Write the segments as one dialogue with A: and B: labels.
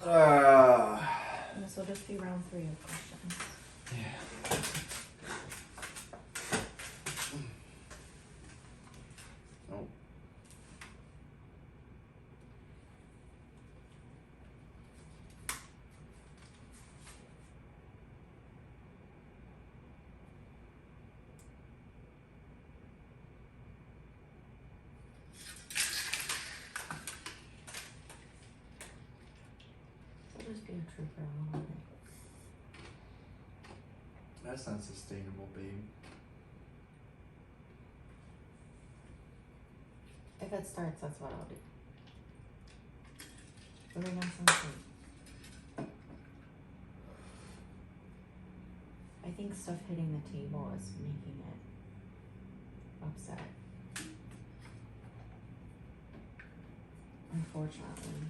A: This will just be round 3 of questions.
B: Yeah. Oh.
A: It'll just be a trooper on it.
B: That's not sustainable, babe.
A: If it starts, that's what I'll do. But right now, sounds good. I think stuff hitting the table is making it upset. Unfortunately.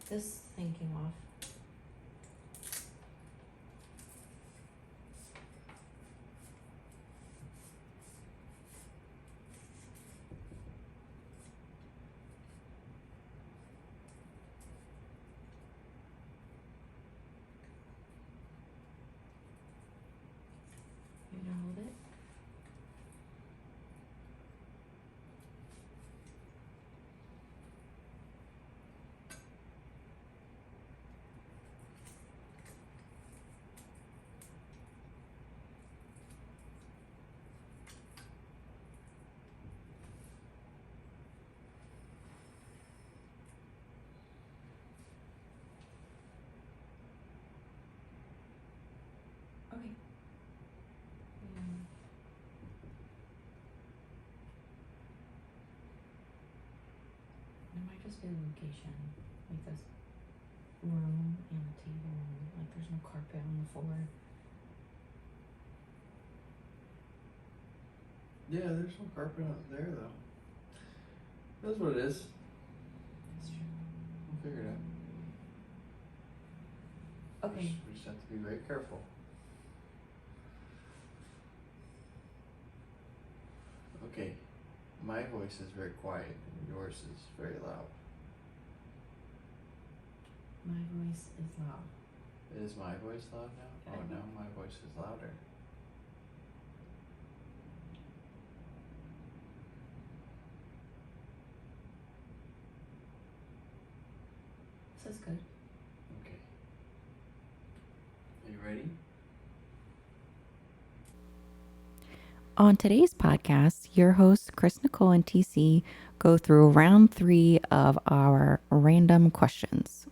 A: This thing came off. You gonna hold it? Okay. It might just be the location, like this room and the table, and like there's no carpet on the floor.
B: Yeah, there's some carpet out there, though. That's what it is.
A: That's true.
B: We'll figure it out.
A: Okay.
B: We just have to be very careful. Okay. My voice is very quiet and yours is very loud.
A: My voice is loud.
B: Is my voice loud now? Oh, now my voice is louder.
A: This is good.
B: Okay. Are you ready?
A: On today's podcast, your hosts, Chris Nicole and TC, go through round 3 of our random questions.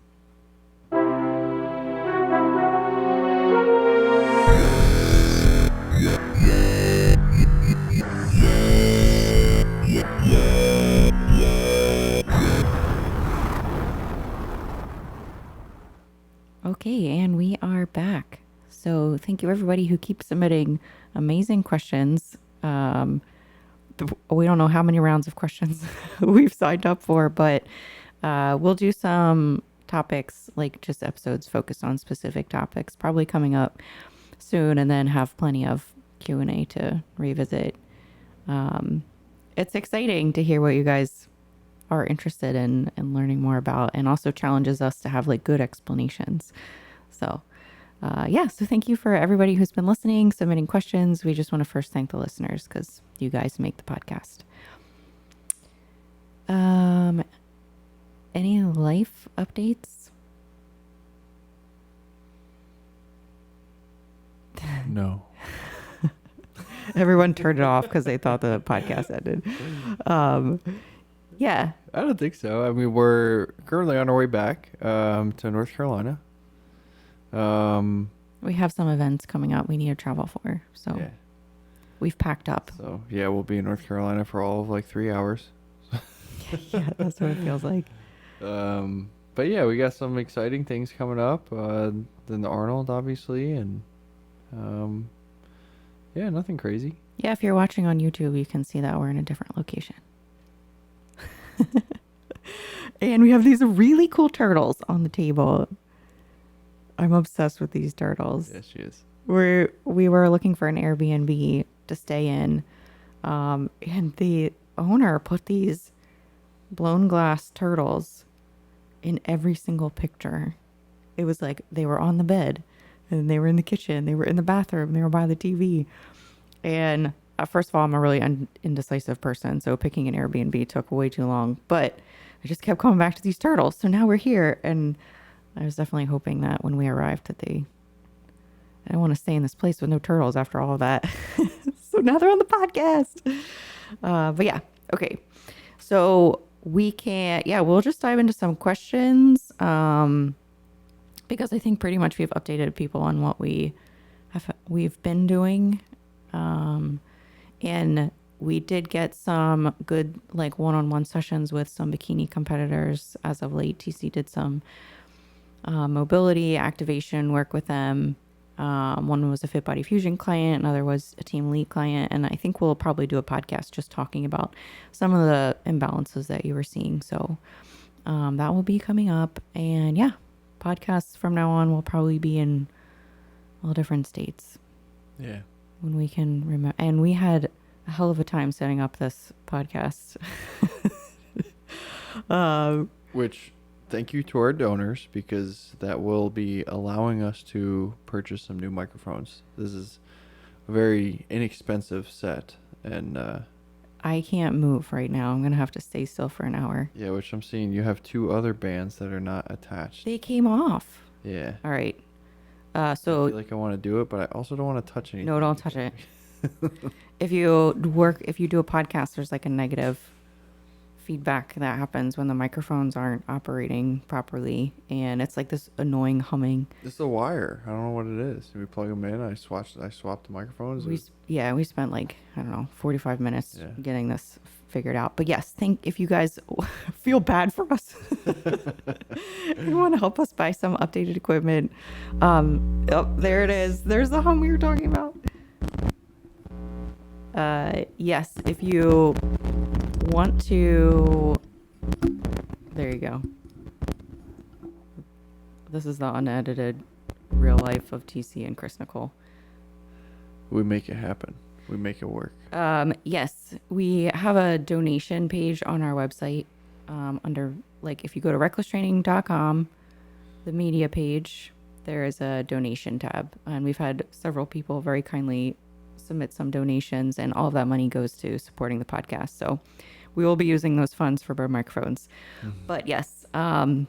A: Okay, and we are back. So thank you everybody who keeps submitting amazing questions. We don't know how many rounds of questions we've signed up for, but we'll do some topics, like just episodes focused on specific topics, probably coming up soon, and then have plenty of Q&A to revisit. It's exciting to hear what you guys are interested in and learning more about, and also challenges us to have like good explanations. So so thank you for everybody who's been listening, submitting questions. We just want to first thank the listeners because you guys make the podcast. Any life updates?
B: No.
A: Everyone turned it off because they thought the podcast ended. Yeah.
B: I don't think so. I mean, we're currently on our way back to North Carolina.
A: We have some events coming up we need to travel for. So
B: yeah.
A: We've packed up.
B: So, we'll be in North Carolina for all of like 3 hours.
A: Yeah, that's what it feels like.
C: But yeah, we got some exciting things coming up. Then the Arnold, obviously, and um, yeah, nothing crazy.
A: Yeah, if you're watching on YouTube, you can see that we're in a different location. And we have these really cool turtles on the table. I'm obsessed with these turtles.
C: Yes, she is.
A: We were looking for an Airbnb to stay in, and the owner put these blown glass turtles in every single picture. It was like they were on the bed, and they were in the kitchen, they were in the bathroom, they were by the TV. And first of all, I'm a really indecisive person, so picking an Airbnb took way too long. But I just kept coming back to these turtles. So now we're here, and I was definitely hoping that when we arrived that I don't want to stay in this place with no turtles after all of that. So now they're on the podcast. But yeah, okay. So we'll just dive into some questions. Because I think pretty much we've updated people on what we've been doing. And we did get some good like one-on-one sessions with some bikini competitors as of late. TC did some mobility activation work with them. One was a Fit Body Fusion client, another was a Team Elite client, and I think we'll probably do a podcast just talking about some of the imbalances that you were seeing. So that will be coming up, and yeah, podcasts from now on will probably be in all different states.
C: Yeah.
A: When we can remember, and we had a hell of a time setting up this podcast.
C: Which, thank you to our donors, because that will be allowing us to purchase some new microphones. This is a very inexpensive set, and
A: I can't move right now. I'm gonna have to stay still for an hour.
C: yeah, which I'm seeing you have two other bands that are not attached.
A: They came off.
C: Yeah.
A: All right.
C: I
A: So
C: feel like I want to do it, but I also don't want to touch anything.
A: no, don't touch it. If you do a podcast, there's like a negative feedback that happens when the microphones aren't operating properly, and it's like this annoying humming.
C: It's the wire. I don't know what it is. We plug them in. I swapped the microphones.
A: We spent like, I don't know, 45 minutes
C: Yeah.
A: getting this figured out. But yes, if you guys feel bad for us, you want to help us buy some updated equipment. There it is. There's the hum we were talking about. Yes, if you want to, there you go. This is the unedited real life of TC and Chris Nicole.
C: We make it happen. We make it work.
A: Yes, we have a donation page on our website. Under, like, if you go to recklesstraining.com, the media page, there is a donation tab, and we've had several people very kindly submit some donations, and all of that money goes to supporting the podcast. So we will be using those funds for bird microphones. But yes, yeah,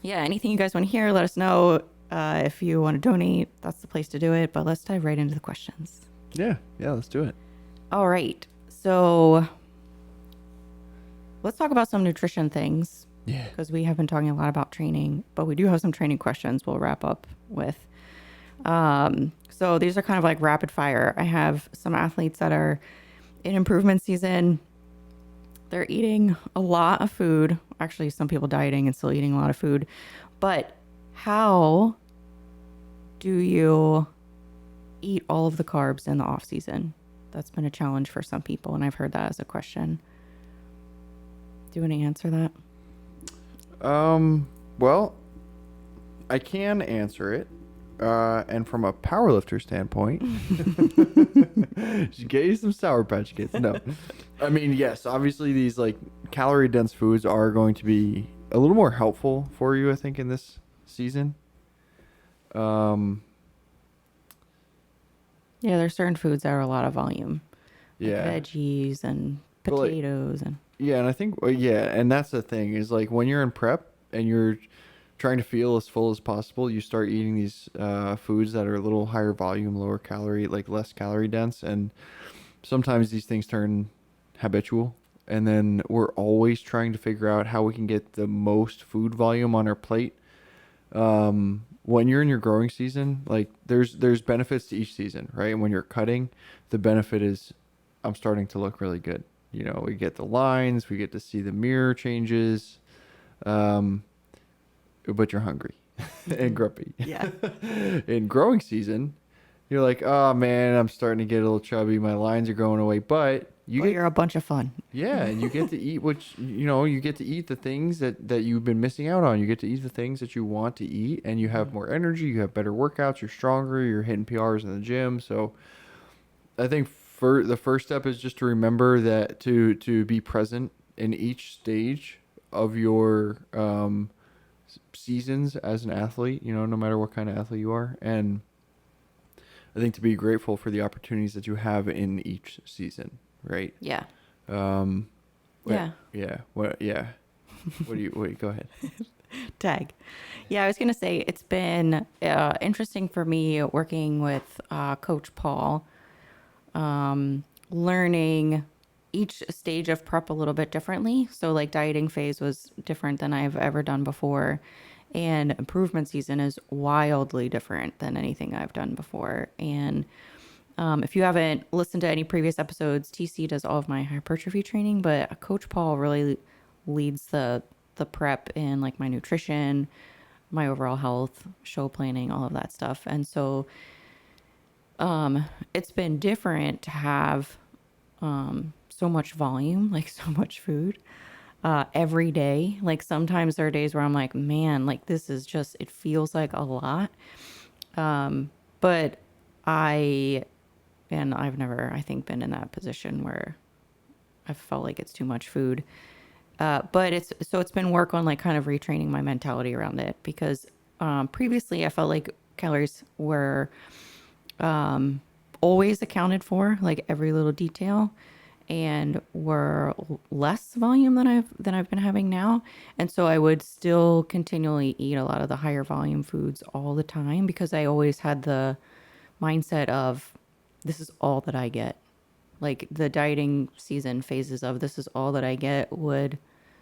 A: anything you guys want to hear, let us know. If you want to donate, that's the place to do it. But let's dive right into the questions.
C: Yeah, let's do it.
A: All right. So let's talk about some nutrition things.
C: Yeah.
A: Because we have been talking a lot about training, but we do have some training questions we'll wrap up with. So these are kind of like rapid fire. I have some athletes that are in improvement season. They're eating a lot of food. Actually, some people dieting and still eating a lot of food. But how do you eat all of the carbs in the off season? That's been a challenge for some people, and I've heard that as a question. Do you want to answer that?
C: Well, I can answer it. And from a powerlifter standpoint, just get you some Sour Patch Kids. No, I mean, yes, obviously these like calorie dense foods are going to be a little more helpful for you, I think, in this season.
A: Yeah, there's certain foods that are a lot of volume.
C: Yeah.
A: Like veggies and
C: But, like,
A: potatoes and
C: Yeah, and I think and that's the thing is like when you're in prep and you're trying to feel as full as possible, you start eating these foods that are a little higher volume, lower calorie, like less calorie dense, and sometimes these things turn habitual, and then we're always trying to figure out how we can get the most food volume on our plate. When you're in your growing season, like there's benefits to each season, right? And when you're cutting, the benefit is I'm starting to look really good. You know, we get the lines, we get to see the mirror changes. but you're hungry and grumpy.
A: Yeah.
C: In growing season, you're like, oh man, I'm starting to get a little chubby. My lines are going away, but
A: Well, you're a bunch of fun.
C: yeah, and you get to eat you get to eat the things that you've been missing out on. You get to eat the things that you want to eat, and you have more energy. You have better workouts. You're stronger. You're hitting PRs in the gym. So I think for the first step is just to remember that to be present in each stage of your seasons as an athlete. No matter what kind of athlete you are, and I think to be grateful for the opportunities that you have in each season, right?
A: Yeah.
C: Um,
A: Yeah.
C: Yeah. What? Yeah. What do you? Wait. Go ahead.
A: Tag. Yeah, I was going to say it's been interesting for me working with Coach Paul, learning each stage of prep a little bit differently. So, like, dieting phase was different than I've ever done before. And improvement season is wildly different than anything I've done before. And if you haven't listened to any previous episodes, TC does all of my hypertrophy training, but Coach Paul really leads the prep in like my nutrition, my overall health, show planning, all of that stuff. And so it's been different to have so much volume, like so much food every day. Like sometimes there are days where I'm like, man, like this is just, it feels like a lot. But I've never, I think, been in that position where I felt like it's too much food. But it's been work on like kind of retraining my mentality around it because previously I felt like calories were always accounted for, like every little detail, and were less volume than I've been having now. And so I would still continually eat a lot of the higher volume foods all the time because I always had the mindset of this is all that I get. Like the dieting season phases of this is all that I get would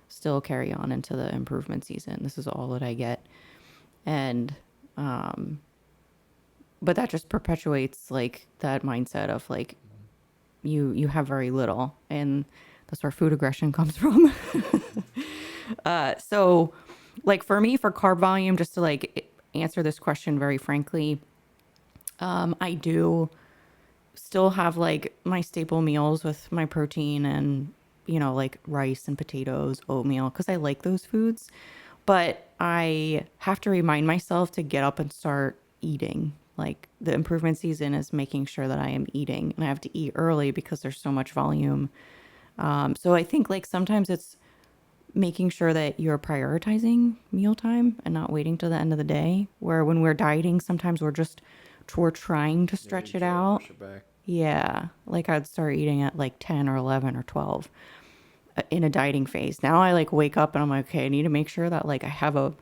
A: still carry on into the improvement season. This is all that I get. And but that just perpetuates like that mindset of like you have very little, and that's where food aggression comes from. So like for me, for carb volume, just to like answer this question very frankly, I do still have like my staple meals with my protein and, like rice and potatoes, oatmeal, because I like those foods. But I have to remind myself to get up and start eating. Like the improvement season is making sure that I am eating, and I have to eat early because there's so much volume. So I think like sometimes it's making sure that you're prioritizing mealtime and not waiting till the end of the day. Where when we're dieting, sometimes we're trying to stretch it out.
C: Push it back.
A: Yeah, like I'd start eating at like 10 or 11 or 12 in a dieting phase. Now I like wake up and I'm like, okay, I need to make sure that like I have a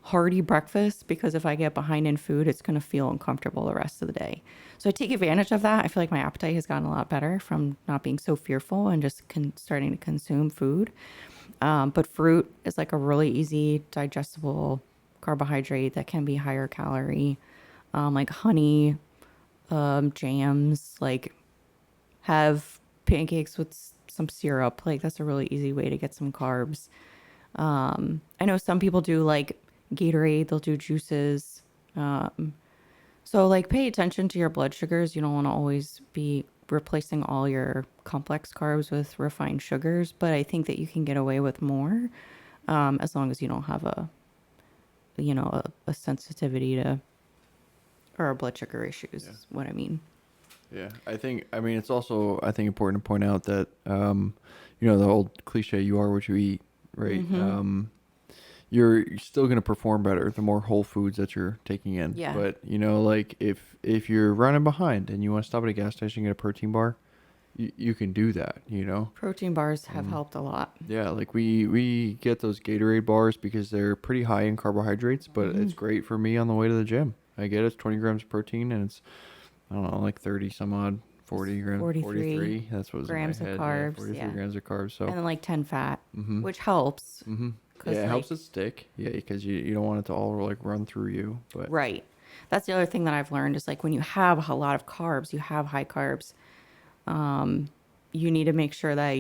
A: hearty breakfast because if I get behind in food, it's going to feel uncomfortable the rest of the day. So I take advantage of that. I feel like my appetite has gotten a lot better from not being so fearful and just starting to consume food. But fruit is like a really easy digestible carbohydrate that can be higher calorie. Like honey, jams, like have pancakes with some syrup. Like that's a really easy way to get some carbs. I know some people do like Gatorade, they'll do juices. So like pay attention to your blood sugars. You don't want to always be replacing all your complex carbs with refined sugars, but I think that you can get away with more as long as you don't have a sensitivity to or blood sugar issues.
C: Yeah.
A: Is what I mean.
C: Yeah, I mean, it's also, I think, important to point out that, the old cliche, you are what you eat, right?
A: Mm-hmm.
C: You're still going to perform better the more whole foods that you're taking in.
A: Yeah.
C: But, like if you're running behind and you want to stop at a gas station and get a protein bar, you can do that,
A: Protein bars have helped a lot.
C: Yeah, like we get those Gatorade bars because they're pretty high in carbohydrates, but it's great for me on the way to the gym. I get it's 20 grams of protein and it's, I don't know, like 30 some odd, 40 grams, 43. That's what was
A: grams
C: in my
A: of
C: head.
A: carbs.
C: 43 grams of carbs. So,
A: And then like 10 fat, which helps.
C: yeah, it helps it stick. Yeah, because you don't want it to all like run through you. But
A: Right. That's the other thing that I've learned is like when you have a lot of carbs, you have high carbs, you need to make sure that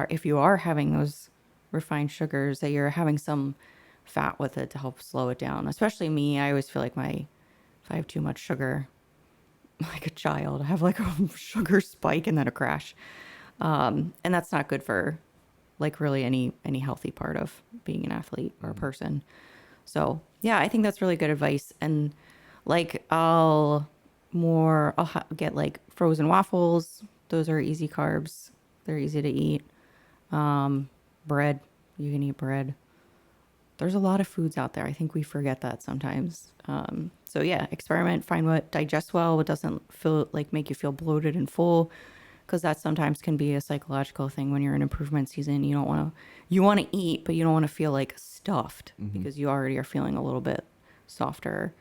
A: if you are having those refined sugars, that you're having some fat with it to help slow it down. Especially me, I always feel like if I have too much sugar, like a child, I have like a sugar spike and then a crash. And that's not good for like really any healthy part of being an athlete or a person. So yeah, I think that's really good advice. And like get like frozen waffles. Those are easy carbs. They're easy to eat. Bread. You can eat bread. There's a lot of foods out there. I think we forget that sometimes. So yeah, experiment, find what digests well, what doesn't feel like make you feel bloated and full, because that sometimes can be a psychological thing when you're in improvement season. You want to eat, but you don't want to feel like stuffed because you already are feeling a little bit softer.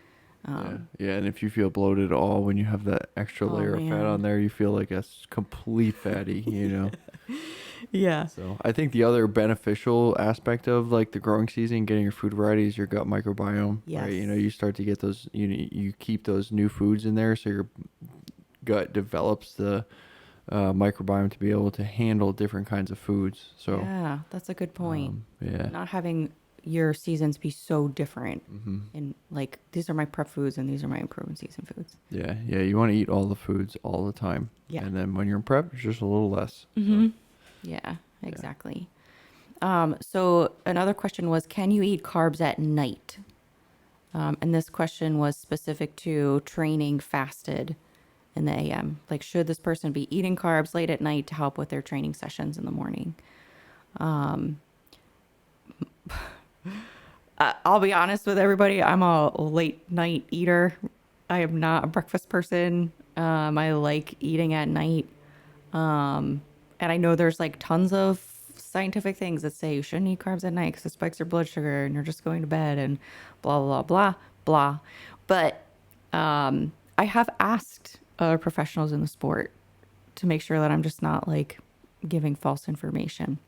C: Yeah, and if you feel bloated at all when you have that extra
A: Oh,
C: layer of fat
A: man.
C: on there, you feel like a complete fatty, you know.
A: Yeah.
C: So I think the other beneficial aspect of like the growing season, getting your food variety, is your gut microbiome. Right, you know,
A: Yes.
C: you start to get those. You keep those new foods in there, so your gut develops the microbiome to be able to handle different kinds of foods. So
A: Yeah, that's a good point.
C: yeah.
A: Not having your seasons be so different.
C: Hmm.
A: And like, these are my prep foods and these are my improvement season foods.
C: Yeah, yeah. You want to eat all the foods all the time.
A: Yeah.
C: And then when you're in prep, it's just a little less.
A: Mm-hmm. Yeah, exactly. So another question was, can you eat carbs at night? And this question was specific to training fasted in the AM. Like, should this person be eating carbs late at night to help with their training sessions in the morning? I'll be honest with everybody. I'm a late night eater. I am not a breakfast person. I like eating at night. And I know there's like tons of scientific things that say you shouldn't eat carbs at night because it spikes your blood sugar and you're just going to bed and blah, blah, blah, blah. But I have asked other professionals in the sport to make sure that I'm just not like giving false information.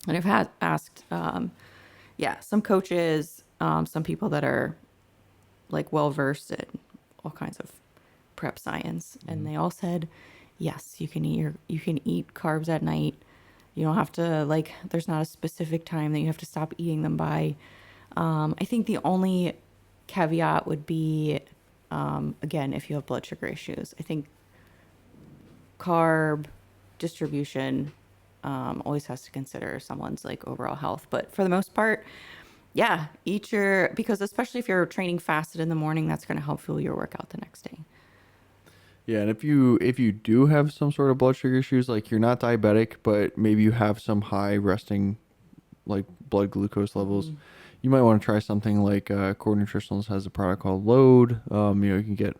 A: And I've had asked, some coaches, some people that are like well versed in all kinds of prep science, and they all said, yes, you can eat carbs at night. You don't have to like. There's not a specific time that you have to stop eating them by. I think the only caveat would be, again, if you have blood sugar issues. I think carb distribution always has to consider someone's like overall health. But for the most part, yeah, because especially if you're training fasted in the morning, that's going to help fuel your workout the next day.
C: Yeah, and if you do have some sort of blood sugar issues, like you're not diabetic, but maybe you have some high resting like blood glucose levels, you might want to try something like Core Nutritionals has a product called Load. You can get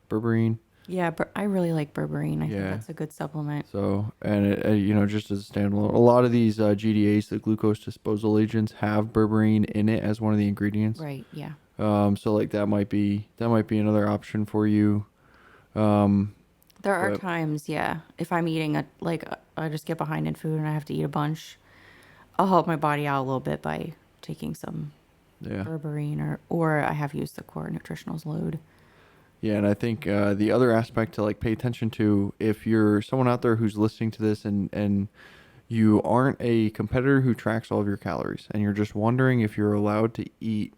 C: berberine.
A: Yeah, but I really like berberine. I think
C: Yeah.
A: that's a good supplement.
C: So, and just as a standalone, a lot of these GDAs, the glucose disposal agents, have berberine in it as one of the ingredients.
A: Right. Yeah.
C: So like that might be another option for you.
A: There are
C: But-
A: times, yeah, if I'm eating I just get behind in food and I have to eat a bunch, I'll help my body out a little bit by taking some
C: Yeah.
A: berberine or I have used the Core Nutritionals Load.
C: Yeah, and I think the other aspect to like pay attention to, if you're someone out there who's listening to this and you aren't a competitor who tracks all of your calories and you're just wondering if you're allowed to eat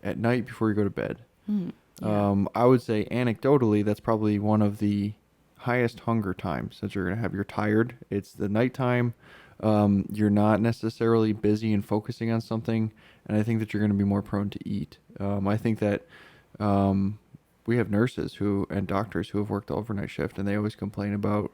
C: at night before you go to bed.
A: Yeah.
C: I would say anecdotally, that's probably one of the highest hunger times that you're going to have. You're tired. It's the nighttime. You're not necessarily busy and focusing on something. And I think that you're going to be more prone to eat. I think that we have nurses and doctors who have worked the overnight shift, and they always complain about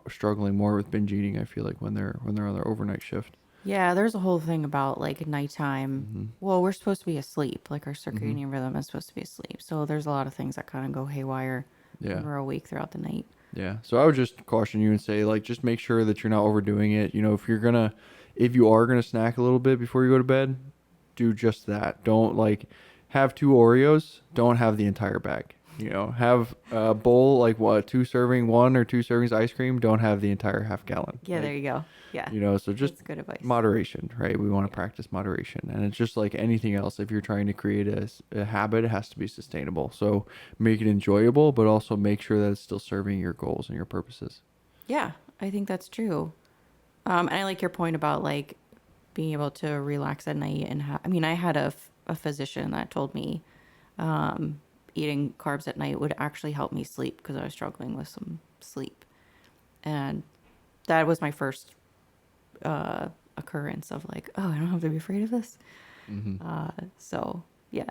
C: struggling more with binge eating. I feel like when they're on their overnight shift.
A: Yeah, there's a whole thing about like nighttime. Well, we're supposed to be asleep. Like our circadian rhythm is supposed to be asleep. So there's a lot of things that kind of go haywire when we're awake throughout the night.
C: Yeah. So I would just caution you and say, like, just make sure that you're not overdoing it. You know, if you are gonna snack a little bit before you go to bed, do just that. Don't like have 2 Oreos. Don't have the entire bag. You know, have a bowl, like what, 2 servings ice cream. Don't have the entire half gallon.
A: Yeah,
C: Like,
A: there you go. Yeah.
C: you know, so just
A: That's good advice.
C: moderation, right? We want to practice moderation. And it's just like anything else. If you're trying to create a habit, it has to be sustainable. So make it enjoyable, but also make sure that it's still serving your goals and your purposes.
A: Yeah, I think that's true. And I like your point about like being able to relax at night and I mean, I had a physician that told me eating carbs at night would actually help me sleep because I was struggling with some sleep. And that was my first occurrence of like, oh, I don't have to be afraid of this. So yeah,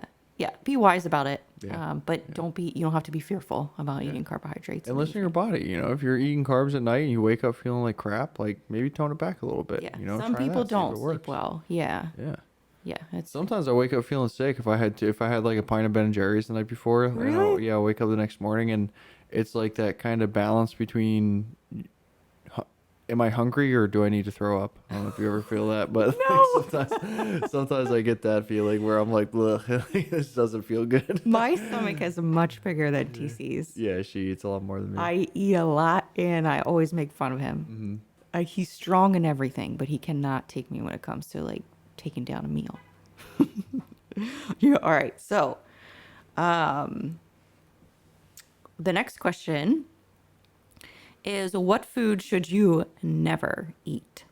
A: be wise about it.
C: Yeah.
A: But you don't have to be fearful about
C: Yeah.
A: eating carbohydrates.
C: And listen to your body. You know, if you're eating carbs at night and you wake up feeling like crap, like maybe tone it back a little bit.
A: Yeah,
C: You know,
A: some
C: try
A: people
C: that, see if
A: don't
C: it
A: sleep
C: works.
A: well. Yeah,
C: Yeah.
A: it's
C: Sometimes I wake up feeling sick if I had like a pint of Ben and Jerry's the night before. And
A: Really?
C: I'll wake up the next morning and it's like that kind of balance between am I hungry or do I need to throw up? I don't know if you ever feel that, but like sometimes I get that feeling where I'm like, look, this doesn't feel good.
A: my stomach is much bigger than TC's.
C: Yeah, she eats a lot more than me.
A: I eat a lot, and I always make fun of him. He's strong and everything, but he cannot take me when it comes to like taking down a meal. Yeah. All right. So, the next question is, what food should you never eat?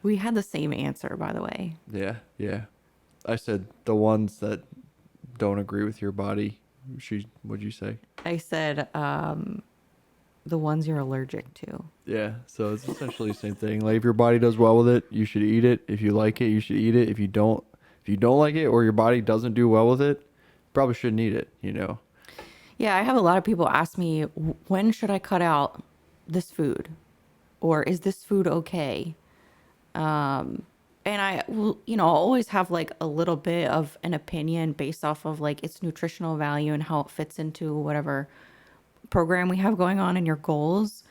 A: We had the same answer, by the way.
C: Yeah. I said the ones that don't agree with your body. What'd you say?
A: I said the ones you're allergic to.
C: Yeah, so it's essentially the same thing. Like if your body does well with it, you should eat it. If you like it, you should eat it. If you don't like it or your body doesn't do well with it, probably shouldn't eat it, you know.
A: Yeah, I have a lot of people ask me, when should I cut out this food? Or is this food okay? And I will, I'll always have like a little bit of an opinion based off of like its nutritional value and how it fits into whatever program we have going on in your goals.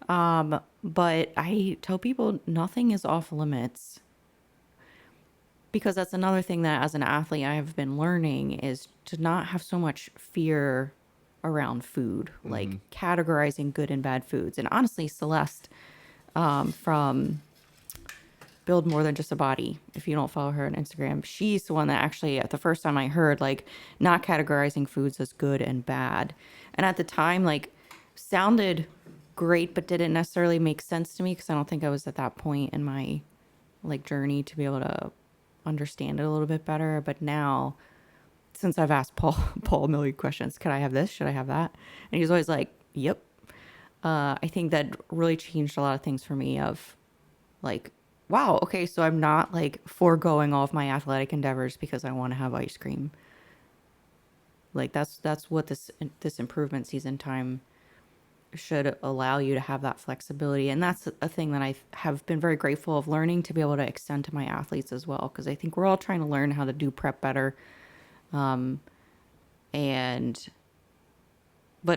A: But I tell people nothing is off limits, because that's another thing that as an athlete I have been learning is to not have so much fear around food, like categorizing good and bad foods. And honestly, Celeste from Build More Than Just a Body, if you don't follow her on Instagram, she's the one that actually, at the first time I heard, like, not categorizing foods as good and bad. And at the time, like, sounded great, but didn't necessarily make sense to me because I don't think I was at that point in my, like, journey to be able to understand it a little bit better. But now, since I've asked Paul a million questions, could I have this? Should I have that? And he's always like, yep. I think that really changed a lot of things for me of, like, wow, okay, so I'm not like foregoing all of my athletic endeavors because I want to have ice cream. Like that's what this improvement season time should allow you to have, that flexibility. And that's a thing that I have been very grateful of learning to be able to extend to my athletes as well, because I think we're all trying to learn how to do prep better. But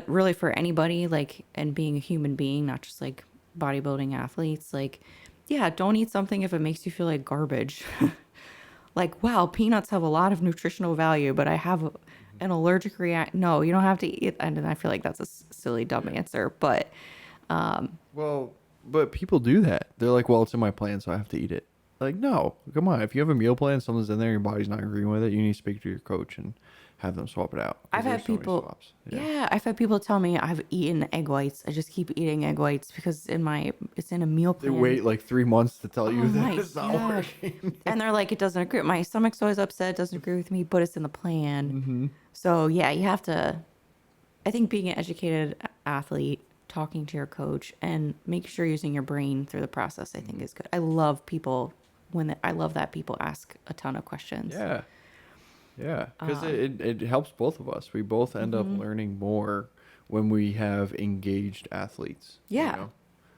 A: really for anybody, like, and being a human being, not just like bodybuilding athletes, like, yeah, don't eat something if it makes you feel like garbage. Like, wow, peanuts have a lot of nutritional value, but I have an allergic reaction. No, you don't have to eat. And I feel like that's a silly, dumb answer. But
C: Well, but people do that. They're like, well, it's in my plan, so I have to eat it. Like, no, come on. If you have a meal plan, something's in there, your body's not agreeing with it, you need to speak to your coach and have them swap it out. 'Cause
A: I've had
C: there's so many
A: people,
C: swaps.
A: yeah, I've had people tell me I've eaten egg whites. I just keep eating egg whites because it's in a meal
C: They
A: plan.
C: wait like 3 months to tell you
A: Oh
C: that
A: my
C: it's not
A: gosh.
C: working.
A: And they're like, it doesn't agree. My stomach's always upset. It doesn't agree with me, but it's in the plan. So yeah, you have to, I think being an educated athlete, talking to your coach and make sure you're using your brain through the process, I think is good. I love that people ask a ton of questions.
C: Yeah. Yeah. Because it helps both of us. We both end up learning more when we have engaged athletes.
A: Yeah.
C: You know?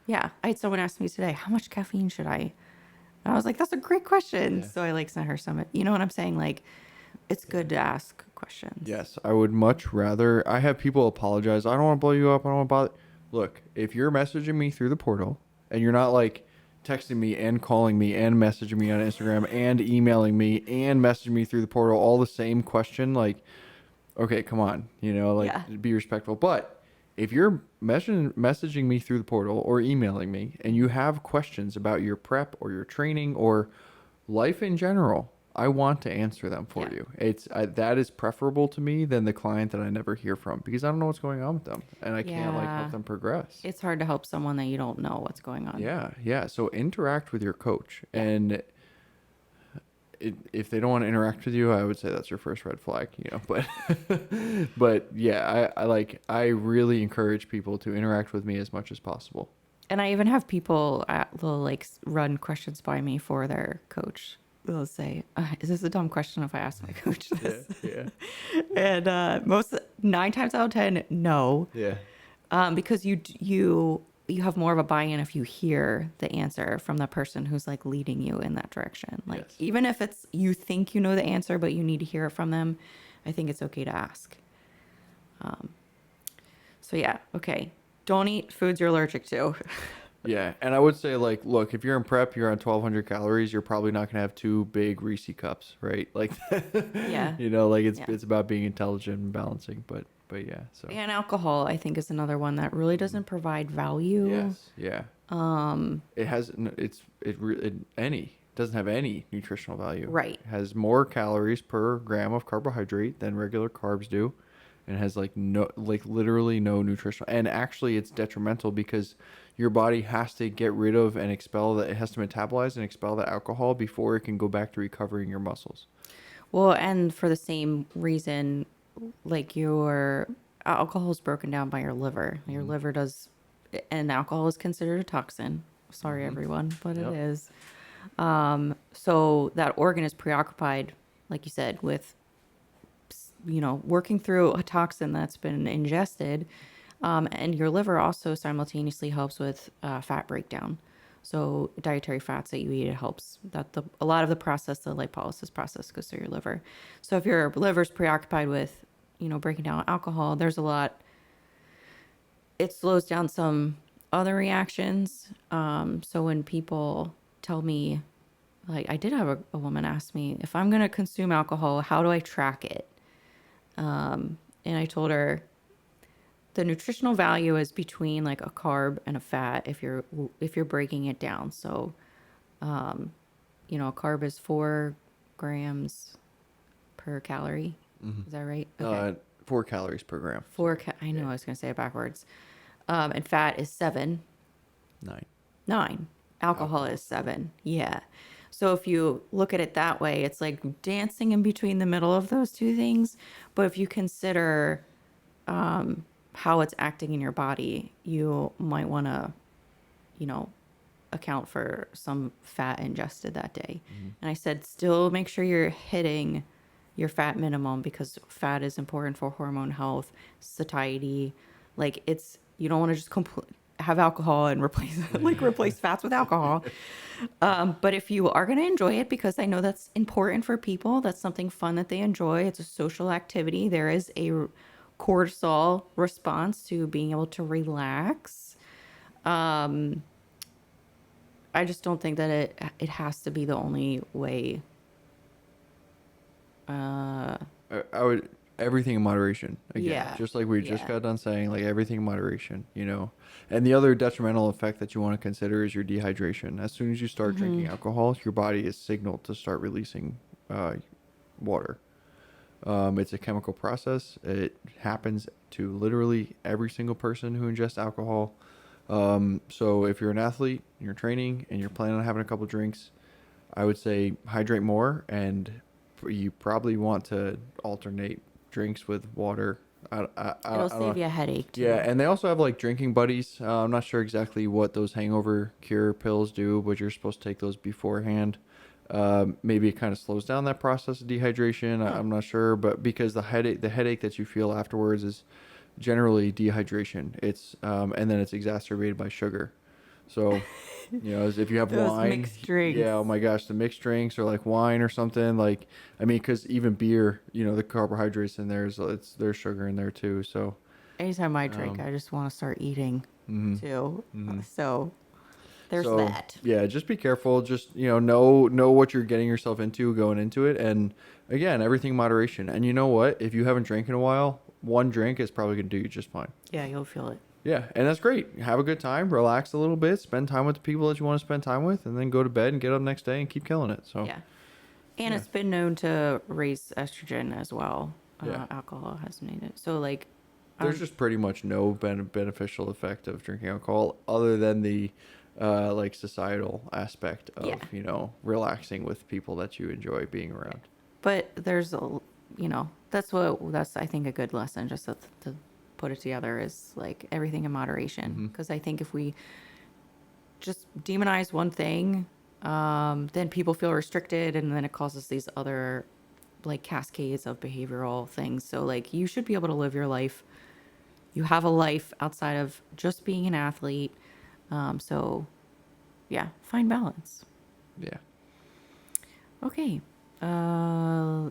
A: Yeah. I had someone ask me today, how much caffeine should I? And I was like, that's a great question.
C: Yeah.
A: So I like sent her some, you know what I'm saying? Like, it's good to ask questions.
C: Yes. I would much rather. I have people apologize. I don't want to blow you up. I don't want to bother. Look, if you're messaging me through the portal and you're not like texting me and calling me and messaging me on Instagram and emailing me and messaging me through the portal, all the same question, like, okay, come on, be respectful. But if you're messaging me through the portal or emailing me and you have questions about your prep or your training or life in general, I want to answer them for
A: Yeah.
C: you. That is preferable to me than the client that I never hear from, because I don't know what's going on with them and I can't like help
A: Yeah.
C: them progress.
A: It's hard to help someone that you don't know what's going on.
C: Yeah, yeah. So interact with your coach,
A: Yeah.
C: and if they don't want to interact with you, I would say that's your first red flag, you know. But but yeah, I really encourage people to interact with me as much as possible.
A: And I even have people they'll like run questions by me for their coach. They'll say, "Is this a dumb question if I ask my coach this?"
C: Yeah,
A: And most 9 times out of 10, no,
C: yeah,
A: because you have more of a buy-in if you hear the answer from the person who's like leading you in that direction. Like
C: Yes.
A: even if it's you think you know the answer, but you need to hear it from them, I think it's okay to ask. So yeah, okay. Don't eat foods you're allergic to.
C: yeah. And I would say, like, look, if you're in prep, you're on 1,200 calories. You're probably not gonna have 2 big Reese cups, right? Like,
A: Yeah.
C: you know, like
A: Yeah.
C: it's about being intelligent and balancing. But yeah. So
A: And alcohol, I think, is another one that really doesn't provide value.
C: yes, yeah. It has it doesn't have any nutritional value.
A: Right.
C: It has more calories per gram of carbohydrate than regular carbs do, and has literally no nutritional. And actually, it's detrimental because your body has to get rid of and expel that. It has to metabolize and expel the alcohol before it can go back to recovering your muscles.
A: Well, and for the same reason, like your alcohol is broken down by your liver. Your liver does, and alcohol is considered a toxin. Sorry, everyone, but
C: Yep.
A: it is. So that organ is preoccupied, like you said, with, working through a toxin that's been ingested. And your liver also simultaneously helps with fat breakdown. So dietary fats that you eat, it helps that a lot of the process, the lipolysis process, goes through your liver. So if your liver's preoccupied with, breaking down alcohol, there's a lot. It slows down some other reactions. So when people tell me, like I did have a woman ask me, if I'm going to consume alcohol, how do I track it? And I told her the nutritional value is between like a carb and a fat if you're breaking it down. So, a carb is 4 grams per calorie. Is that right? Okay.
C: 4 calories per gram.
A: I know I was going to say it backwards. And fat is 7.
C: 9.
A: 9. Alcohol is 7. Yeah. So if you look at it that way, it's like dancing in between the middle of those two things. But if you consider how it's acting in your body, you might want to, account for some fat ingested that day. And I said, still make sure you're hitting your fat minimum because fat is important for hormone health, satiety. Like you don't want to just have alcohol and replace fats with alcohol. But if you are going to enjoy it, because I know that's important for people, that's something fun that they enjoy. It's a social activity. There is a cortisol response to being able to relax. I just don't think that it has to be the only way.
C: I would everything in moderation. Again,
A: Yeah.
C: just like we just
A: Yeah.
C: got done saying, like everything in moderation, And the other detrimental effect that you want to consider is your dehydration. As soon as you start drinking alcohol, your body is signaled to start releasing water. It's a chemical process. It happens to literally every single person who ingests alcohol. So if you're an athlete, and you're training, and you're planning on having a couple drinks, I would say hydrate more, and you probably want to alternate drinks with water.
A: It'll save you a headache too.
C: Yeah, and they also have like drinking buddies. I'm not sure exactly what those hangover cure pills do, but you're supposed to take those beforehand. Maybe it kind of slows down that process of dehydration. I'm not sure, but because the headache that you feel afterwards is generally dehydration. It's and then it's exacerbated by sugar. So, as if you have
A: Those
C: wine,
A: mixed drinks.
C: yeah, oh my gosh, the mixed drinks or like wine or something like, I mean, because even beer, the carbohydrates in there's sugar in there too. So,
A: Anytime I drink, I just want to start eating too. So there's
C: so
A: that.
C: yeah, just be careful. Just know what you're getting yourself into going into it, and again, everything in moderation. And you know what? If you haven't drank in a while, one drink is probably gonna do you just fine.
A: Yeah, you'll feel it.
C: Yeah, and that's great. Have a good time, relax a little bit, spend time with the people that you want to spend time with, and then go to bed and get up next day and keep killing it. So
A: Yeah. And
C: Yeah.
A: it's been known to raise estrogen as well.
C: Yeah.
A: Alcohol has made it. So like,
C: There's just pretty much no beneficial effect of drinking alcohol other than the like societal aspect
A: yeah.
C: of, you know, relaxing with people that you enjoy being around.
A: But there's a, that's I think a good lesson just to put it together is like everything in moderation. Because I think if we just demonize one thing, then people feel restricted, and then it causes these other like cascades of behavioral things. So like you should be able to live your life. You have a life outside of just being an athlete. So yeah, find balance.
C: Yeah.
A: Okay. Uh,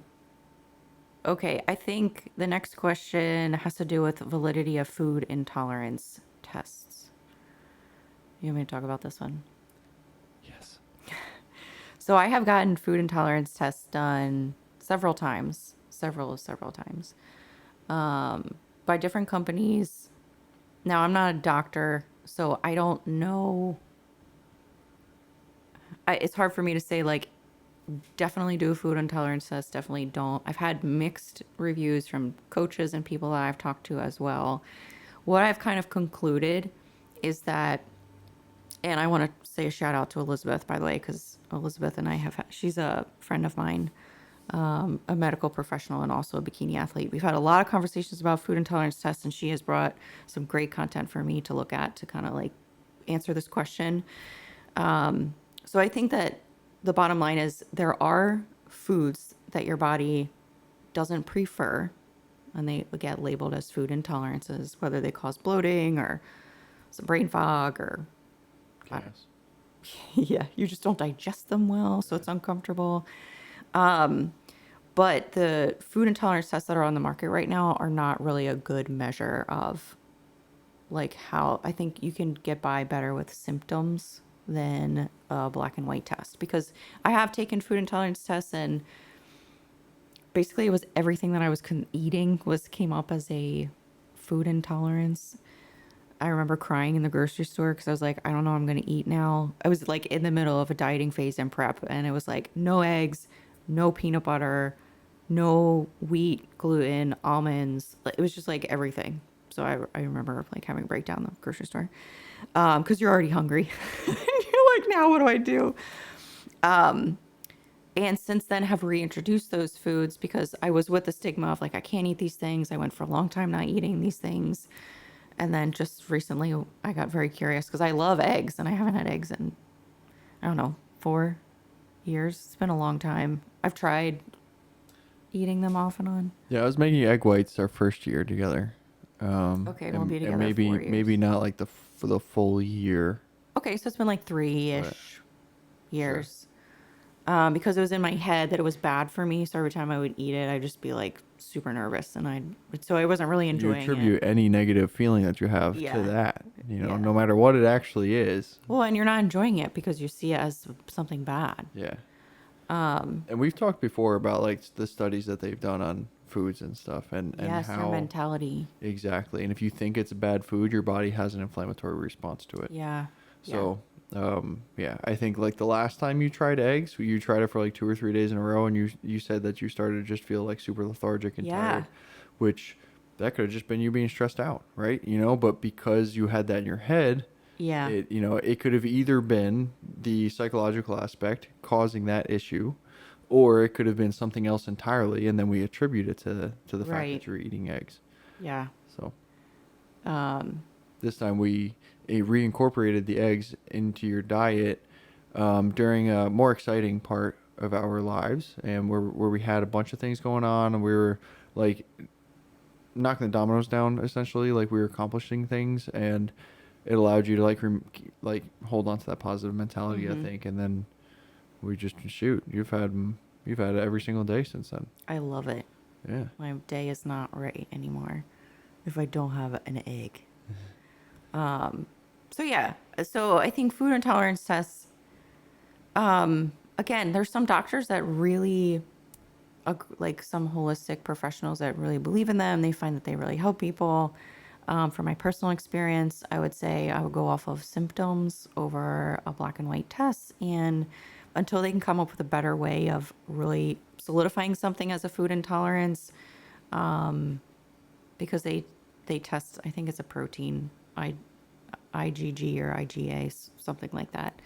A: okay. I think the next question has to do with validity of food intolerance tests. You want me to talk about this one?
C: Yes.
A: So I have gotten food intolerance tests done several times, several times, by different companies. Now I'm not a doctor, so I don't know. It's hard for me to say like definitely do a food intolerance test, definitely don't. I've had mixed reviews from coaches and people that I've talked to as well. What I've kind of concluded is that, and I want to say a shout out to Elizabeth, by the way, because Elizabeth and I she's a friend of mine, a medical professional and also a bikini athlete. We've had a lot of conversations about food intolerance tests, and she has brought some great content for me to look at to kind of like answer this question. So I think that the bottom line is there are foods that your body doesn't prefer, and they get labeled as food intolerances, whether they cause bloating or some brain fog or
C: Gas.
A: yeah, you just don't digest them well, so it's uncomfortable. But the food intolerance tests that are on the market right now are not really a good measure of like how I think you can get by better with symptoms than a black and white test, because I have taken food intolerance tests and basically it was everything that I was eating came up as a food intolerance. I remember crying in the grocery store because I was like, I don't know what I'm going to eat now. I was like in the middle of a dieting phase and prep, and it was like no eggs, no peanut butter, no wheat, gluten, almonds. It was just like everything. So I remember like having a breakdown in the grocery store because you're already hungry. And you're like, now what do I do? And since then have reintroduced those foods because I was with the stigma of like, I can't eat these things. I went for a long time not eating these things. And then just recently I got very curious because I love eggs and I haven't had eggs in, I don't know, 4 years. It's been a long time. I've tried eating them off and on.
C: Yeah, I was making egg whites our first year together.
A: Okay, we'll be
C: And
A: together
C: maybe
A: 4 years.
C: maybe not like for the full year.
A: Okay, so it's been like 3-ish
C: But,
A: years. Because it was in my head that it was bad for me. So every time I would eat it, I'd just be like super nervous, and so I wasn't really
C: you
A: enjoying
C: attribute
A: it.
C: any negative feeling that you have
A: Yeah.
C: to that, you know,
A: Yeah.
C: no matter what it actually is.
A: Well, and you're not enjoying it because you see it as something bad.
C: Yeah. And we've talked before about like the studies that they've done on foods and stuff and
A: Yes,
C: how
A: your mentality.
C: exactly. And if you think it's a bad food, your body has an inflammatory response to it.
A: Yeah.
C: So, yeah, I think like the last time you tried eggs, you tried it for like 2 or 3 days in a row, and you said that you started to just feel like super lethargic and
A: Yeah.
C: tired, which that could have just been you being stressed out, right? You know, but because you had that in your head,
A: Yeah.
C: it could have either been the psychological aspect causing that issue, or it could have been something else entirely, and then we attribute it to the fact
A: Right.
C: that you're eating eggs.
A: Yeah.
C: So, this time we reincorporated the eggs into your diet during a more exciting part of our lives, and where we had a bunch of things going on, and we were like knocking the dominoes down essentially, like we were accomplishing things, and it allowed you to like hold on to that positive mentality, I think, and then we just shoot. You've had it every single day since then.
A: I love it.
C: Yeah.
A: My day is not right anymore if I don't have an egg. So yeah. So I think food intolerance tests. Again, there's some doctors that really, like some holistic professionals that really believe in them. They find that they really help people. From my personal experience, I would say I would go off of symptoms over a black and white test. And until they can come up with a better way of really solidifying something as a food intolerance, because they test, I think it's a protein, IgG or IgA, something like that.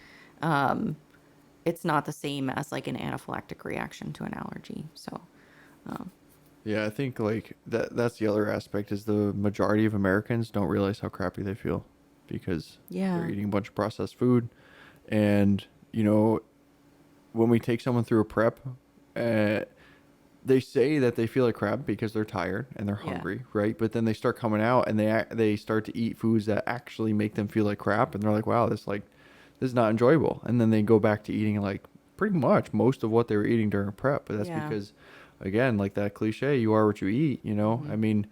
A: It's not the same as like an anaphylactic reaction to an allergy. So,
C: Yeah, I think like that's the other aspect is the majority of Americans don't realize how crappy they feel because
A: yeah.
C: they're eating a bunch of processed food. And, when we take someone through a prep, uh, they say that they feel like crap because they're tired and they're
A: Yeah.
C: hungry, right? But then they start coming out and they start to eat foods that actually make them feel like crap, and they're like, "Wow, this is not enjoyable." And then they go back to eating like pretty much most of what they were eating during prep. But that's
A: Yeah.
C: because, again, like that cliche, you are what you eat.
A: Mm-hmm.
C: I mean,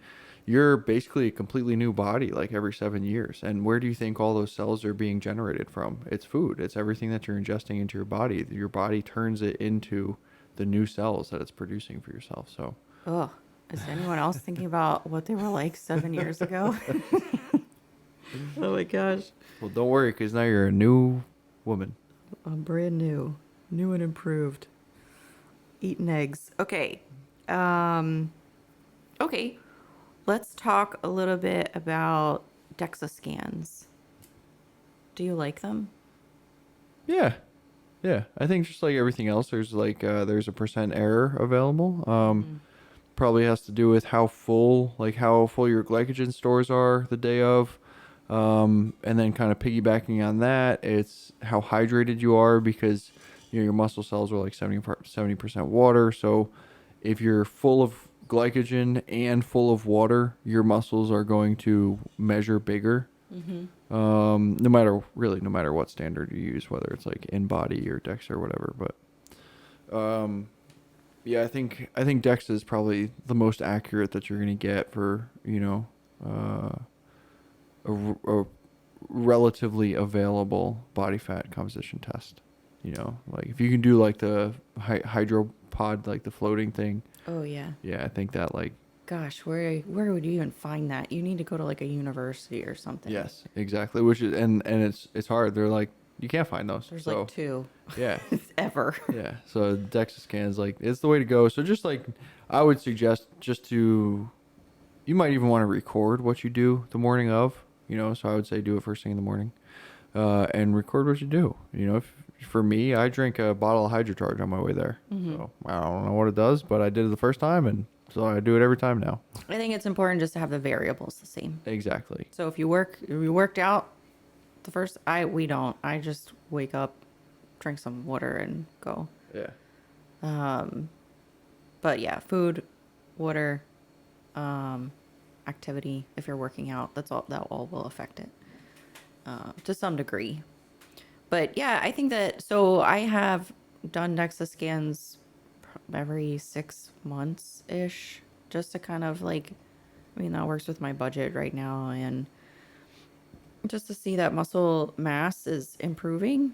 C: you're basically a completely new body like every 7 years. And where do you think all those cells are being generated from? It's food. It's everything that you're ingesting into your body. Your body turns it into the new cells that it's producing for yourself. So,
A: Ugh. Is anyone else thinking about what they were like 7 years ago? Oh my gosh.
C: well, don't worry, because now you're a new woman.
A: I'm brand new. New and improved. Eating eggs. Okay. Um, okay. Let's talk a little bit about DEXA scans. Do you like them?
C: Yeah. Yeah. I think just like everything else, there's a percent error available. Probably has to do with how full your glycogen stores are the day of. And then kind of piggybacking on that, it's how hydrated you are because your muscle cells are like 70% water. So if you're full of glycogen and full of water, your muscles are going to measure bigger. No matter what standard you use, whether it's like in body or Dexa or whatever. But yeah, I think Dexa is probably the most accurate that you're gonna get for a relatively available body fat composition test. Like if you can do like the hydropod, like the floating thing.
A: Oh yeah.
C: Yeah, I think that like
A: Gosh, where would you even find that? You need to go to like a university or something.
C: yes, exactly. Which is and it's hard. They're like you can't find those.
A: There's
C: So
A: like two
C: yeah,
A: ever.
C: yeah. So DEXA scans like it's the way to go. So just like I would suggest you might even want to record what you do the morning of. So I would say do it first thing in the morning, and record what you do. For me, I drink a bottle of Hydrocharge on my way there. So I don't know what it does, but I did it the first time, and so I do it every time now.
A: I think it's important just to have the variables the same.
C: Exactly.
A: So if you worked out the first, we don't. I just wake up, drink some water, and go.
C: Yeah.
A: But yeah, food, water, activity. If you're working out, that all will affect it to some degree. But yeah, I think that. So I have done DEXA scans every 6 months ish, just to kind of like, I mean, that works with my budget right now, and just to see that muscle mass is improving.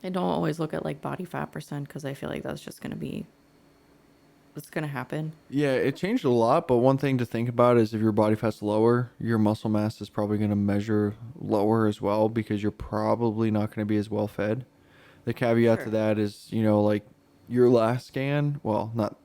A: I don't always look at like body fat percent because I feel like that's just it's gonna happen.
C: Yeah, it changed a lot, but one thing to think about is if your body fat's lower, your muscle mass is probably going to measure lower as well because you're probably not going to be as well fed. The caveat to
A: Sure.
C: that is, like your last scan, well, not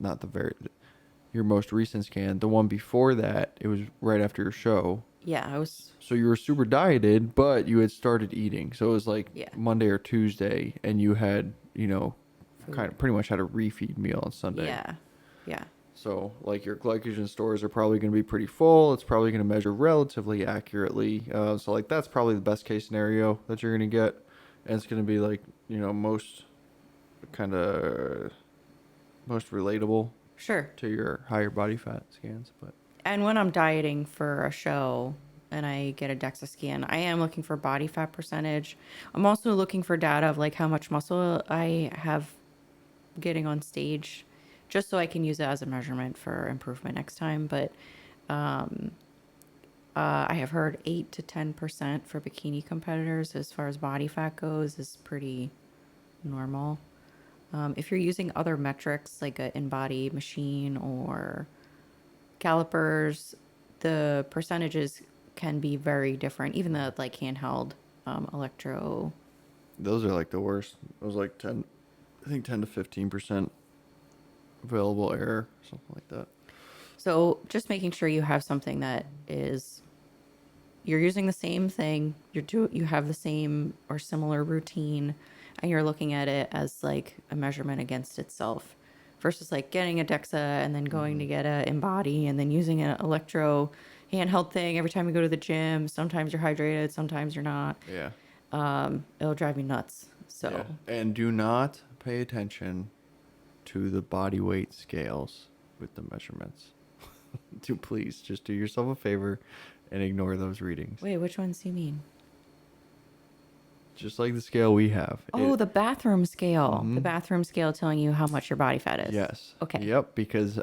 C: your most recent scan, the one before that, it was right after your show.
A: Yeah, I was.
C: So you were super dieted, but you had started eating. So it was like
A: Yeah.
C: Monday or Tuesday, and you had,
A: Food.
C: kind of pretty much had a refeed meal on Sunday.
A: Yeah. Yeah.
C: So, like, your glycogen stores are probably going to be pretty full. It's probably going to measure relatively accurately. So, like, that's probably the best case scenario that you're going to get. And it's going to be, like, most relatable
A: Sure.
C: to your higher body fat scans. But
A: And when I'm dieting for a show and I get a DEXA scan, I am looking for body fat percentage. I'm also looking for data of like how much muscle I have getting on stage, just so I can use it as a measurement for improvement next time. But I have heard 8 to 10% for bikini competitors as far as body fat goes is pretty normal. If you're using other metrics like an in-body machine or calipers, the percentages can be very different. Even the like handheld electro
C: those are like the worst. It was like 10, I think 10 to 15% available error, something like that.
A: So just making sure you have something that is, you're using the same thing, you have the same or similar routine, and you're looking at it as like a measurement against itself, versus like getting a Dexa and then going to get a Embody and then using an electro handheld thing every time you go to the gym. Sometimes you're hydrated, sometimes you're not.
C: Yeah.
A: It'll drive me nuts. So
C: Yeah. And do not pay attention to the body weight scales with the measurements. Please just do yourself a favor and ignore those readings.
A: wait, which ones do you mean?
C: Just like the scale we have.
A: Oh, the bathroom scale. The
C: Mhm.
A: bathroom scale telling you how much your body fat is.
C: Yes.
A: Okay.
C: Yep. Because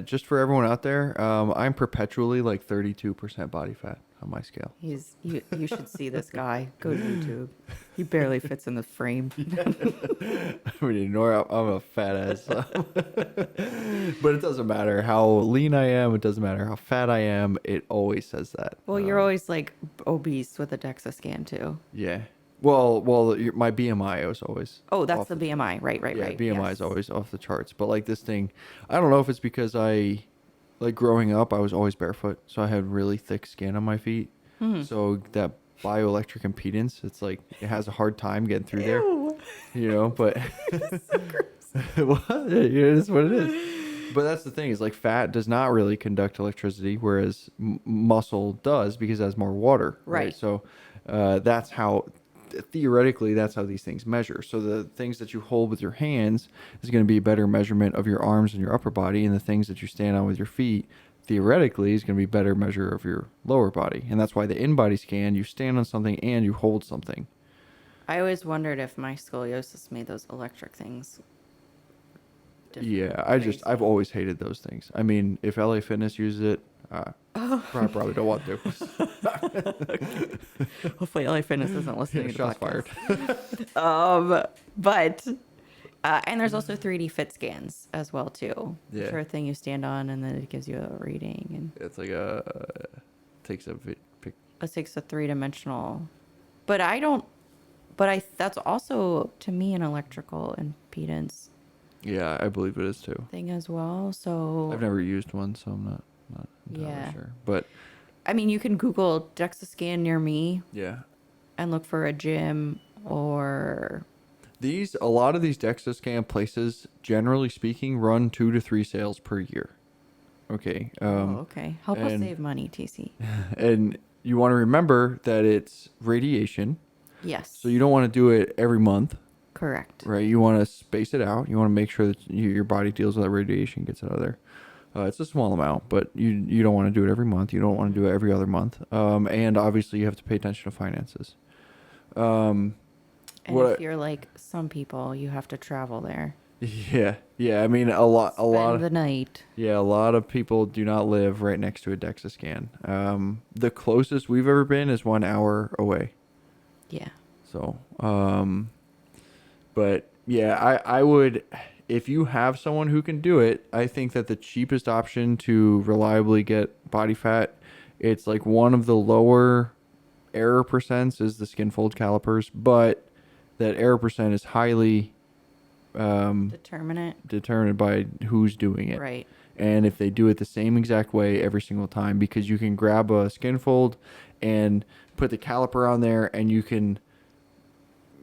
C: just for everyone out there, I'm perpetually like 32% body fat on my scale.
A: You should see this guy. Go to YouTube. He barely fits in the frame.
C: I mean, ignore I'm a fat ass. But it doesn't matter how lean I am. It doesn't matter how fat I am. It always says that.
A: Well, you're always like obese with a Dexa scan too.
C: Yeah. Well, my BMI was always.
A: Oh, that's
C: off
A: the BMI. Right.
C: Yeah, BMI
A: Yes.
C: is always off the charts. But like this thing, I don't know if it's because like growing up, I was always barefoot, so I had really thick skin on my feet.
A: Hmm.
C: So that bioelectric impedance, it's like it has a hard time getting through there.
A: Ew.
C: You know, but what? It is what it is. But that's the thing is like fat does not really conduct electricity, whereas muscle does because it has more water.
A: Right.
C: So that's how theoretically that's how these things measure. So the things that you hold with your hands is going to be a better measurement of your arms and your upper body, and the things that you stand on with your feet theoretically is going to be a better measure of your lower body. And that's why the in-body scan, you stand on something and you hold something.
A: I always wondered if my scoliosis made those electric things different.
C: Yeah,
A: Crazy.
C: I've always hated those things. I mean, if LA Fitness uses it, probably don't want to.
A: Hopefully LA Fitness isn't listening to the
C: Shots
A: podcast.
C: fired.
A: But and there's also 3D fit scans as well too.
C: Yeah.
A: For a thing you stand on and then it gives you a reading, and
C: It's like takes a pic.
A: it takes a three-dimensional. But that's also to me an electrical impedance
C: Yeah, I believe it is too.
A: thing as well. So
C: I've never used one, so I'm not entirely
A: Yeah.
C: sure. But
A: I mean, you can Google Dexa scan near me
C: yeah,
A: and look for a gym or
C: a lot of these Dexa scan places, generally speaking, run 2 to 3 sales per year. Okay.
A: okay. Help us
C: and-
A: save money, TC.
C: And you want to remember that it's radiation,
A: Yes.
C: so you don't want to do it every month.
A: Correct.
C: Right, you want to space it out. You want to make sure that your body deals with that radiation, gets it out of there. It's a small amount, but you don't want to do it every month. You don't want to do it every other month. And obviously, you have to pay attention to finances.
A: And
C: What
A: if you're like some people, you have to travel there.
C: Yeah. I mean, a lot
A: Spend
C: of
A: the night.
C: yeah, a lot of people do not live right next to a Dexa scan. The closest we've ever been is 1 hour away.
A: Yeah.
C: So, but yeah, I would, if you have someone who can do it, I think that the cheapest option to reliably get body fat, it's like one of the lower error percents is the skin fold calipers, but that error percent is highly
A: Determinant.
C: determined by who's doing it.
A: Right.
C: And if they do it the same exact way every single time, because you can grab a skin fold and put the caliper on there and you can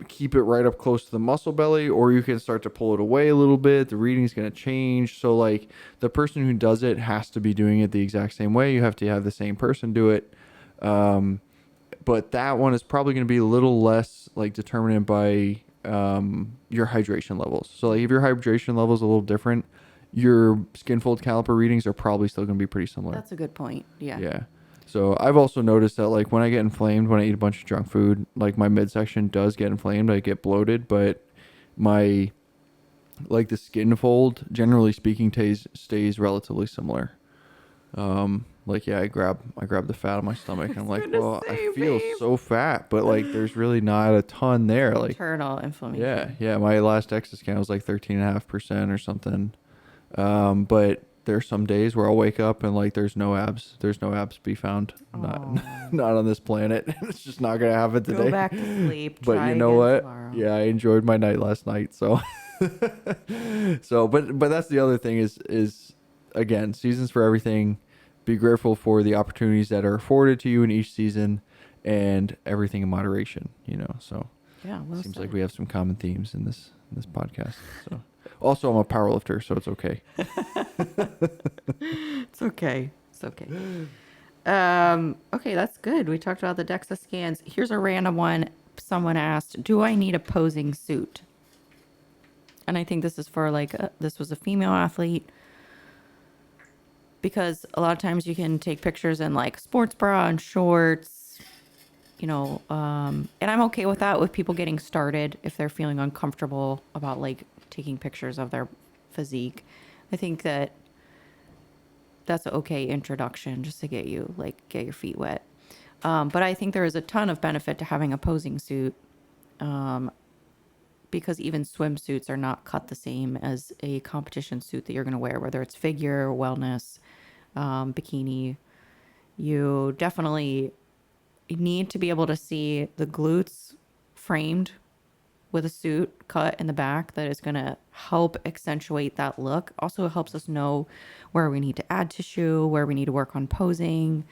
C: keep it right up close to the muscle belly, or you can start to pull it away a little bit. The reading's going to change. So like the person who does it has to be doing it the exact same way. You have to have the same person do it. But that one is probably going to be a little less like determined by your hydration levels. So like if your hydration level is a little different, your skin fold caliper readings are probably still going to be pretty similar.
A: That's a good point. Yeah.
C: Yeah. So I've also noticed that like when I get inflamed, when I eat a bunch of junk food, like my midsection does get inflamed. I get bloated, but my like the skin fold, generally speaking, stays relatively similar. Like yeah, I grab the fat on my stomach and I'm like,
A: gonna
C: well,
A: say,
C: I feel
A: babe.
C: so fat, but like there's really not a ton there. Like
A: Internal inflammation.
C: yeah. My last Dexa scan was like 13.5% or something. But There's some days where I'll wake up and like there's no abs to be found. Not
A: Aw.
C: not on this planet. It's just not gonna happen today.
A: Go back to sleep.
C: But
A: Try
C: you know
A: again
C: what?
A: tomorrow.
C: Yeah, I enjoyed my night last night. So but that's the other thing is again, seasons for everything. Be grateful for the opportunities that are afforded to you in each season, and everything in moderation. So
A: Yeah, well
C: seems
A: said.
C: like we have some common themes in this podcast. So also, I'm a powerlifter, so it's okay.
A: It's okay. It's okay. Okay, that's good. We talked about the DXA scans. Here's a random one. Someone asked, "Do I need a posing suit?" And I think this is for this was a female athlete, because a lot of times you can take pictures in like sports bra and shorts, and I'm okay with that with people getting started if they're feeling uncomfortable about like taking pictures of their physique. I think that's an okay introduction just to get your feet wet. But I think there is a ton of benefit to having a posing suit, because even swimsuits are not cut the same as a competition suit that you're going to wear, whether it's figure, wellness, bikini. You definitely need to be able to see the glutes framed with a suit cut in the back that is going to help accentuate that look. Also, it helps us know where we need to add tissue, where we need to work on posing.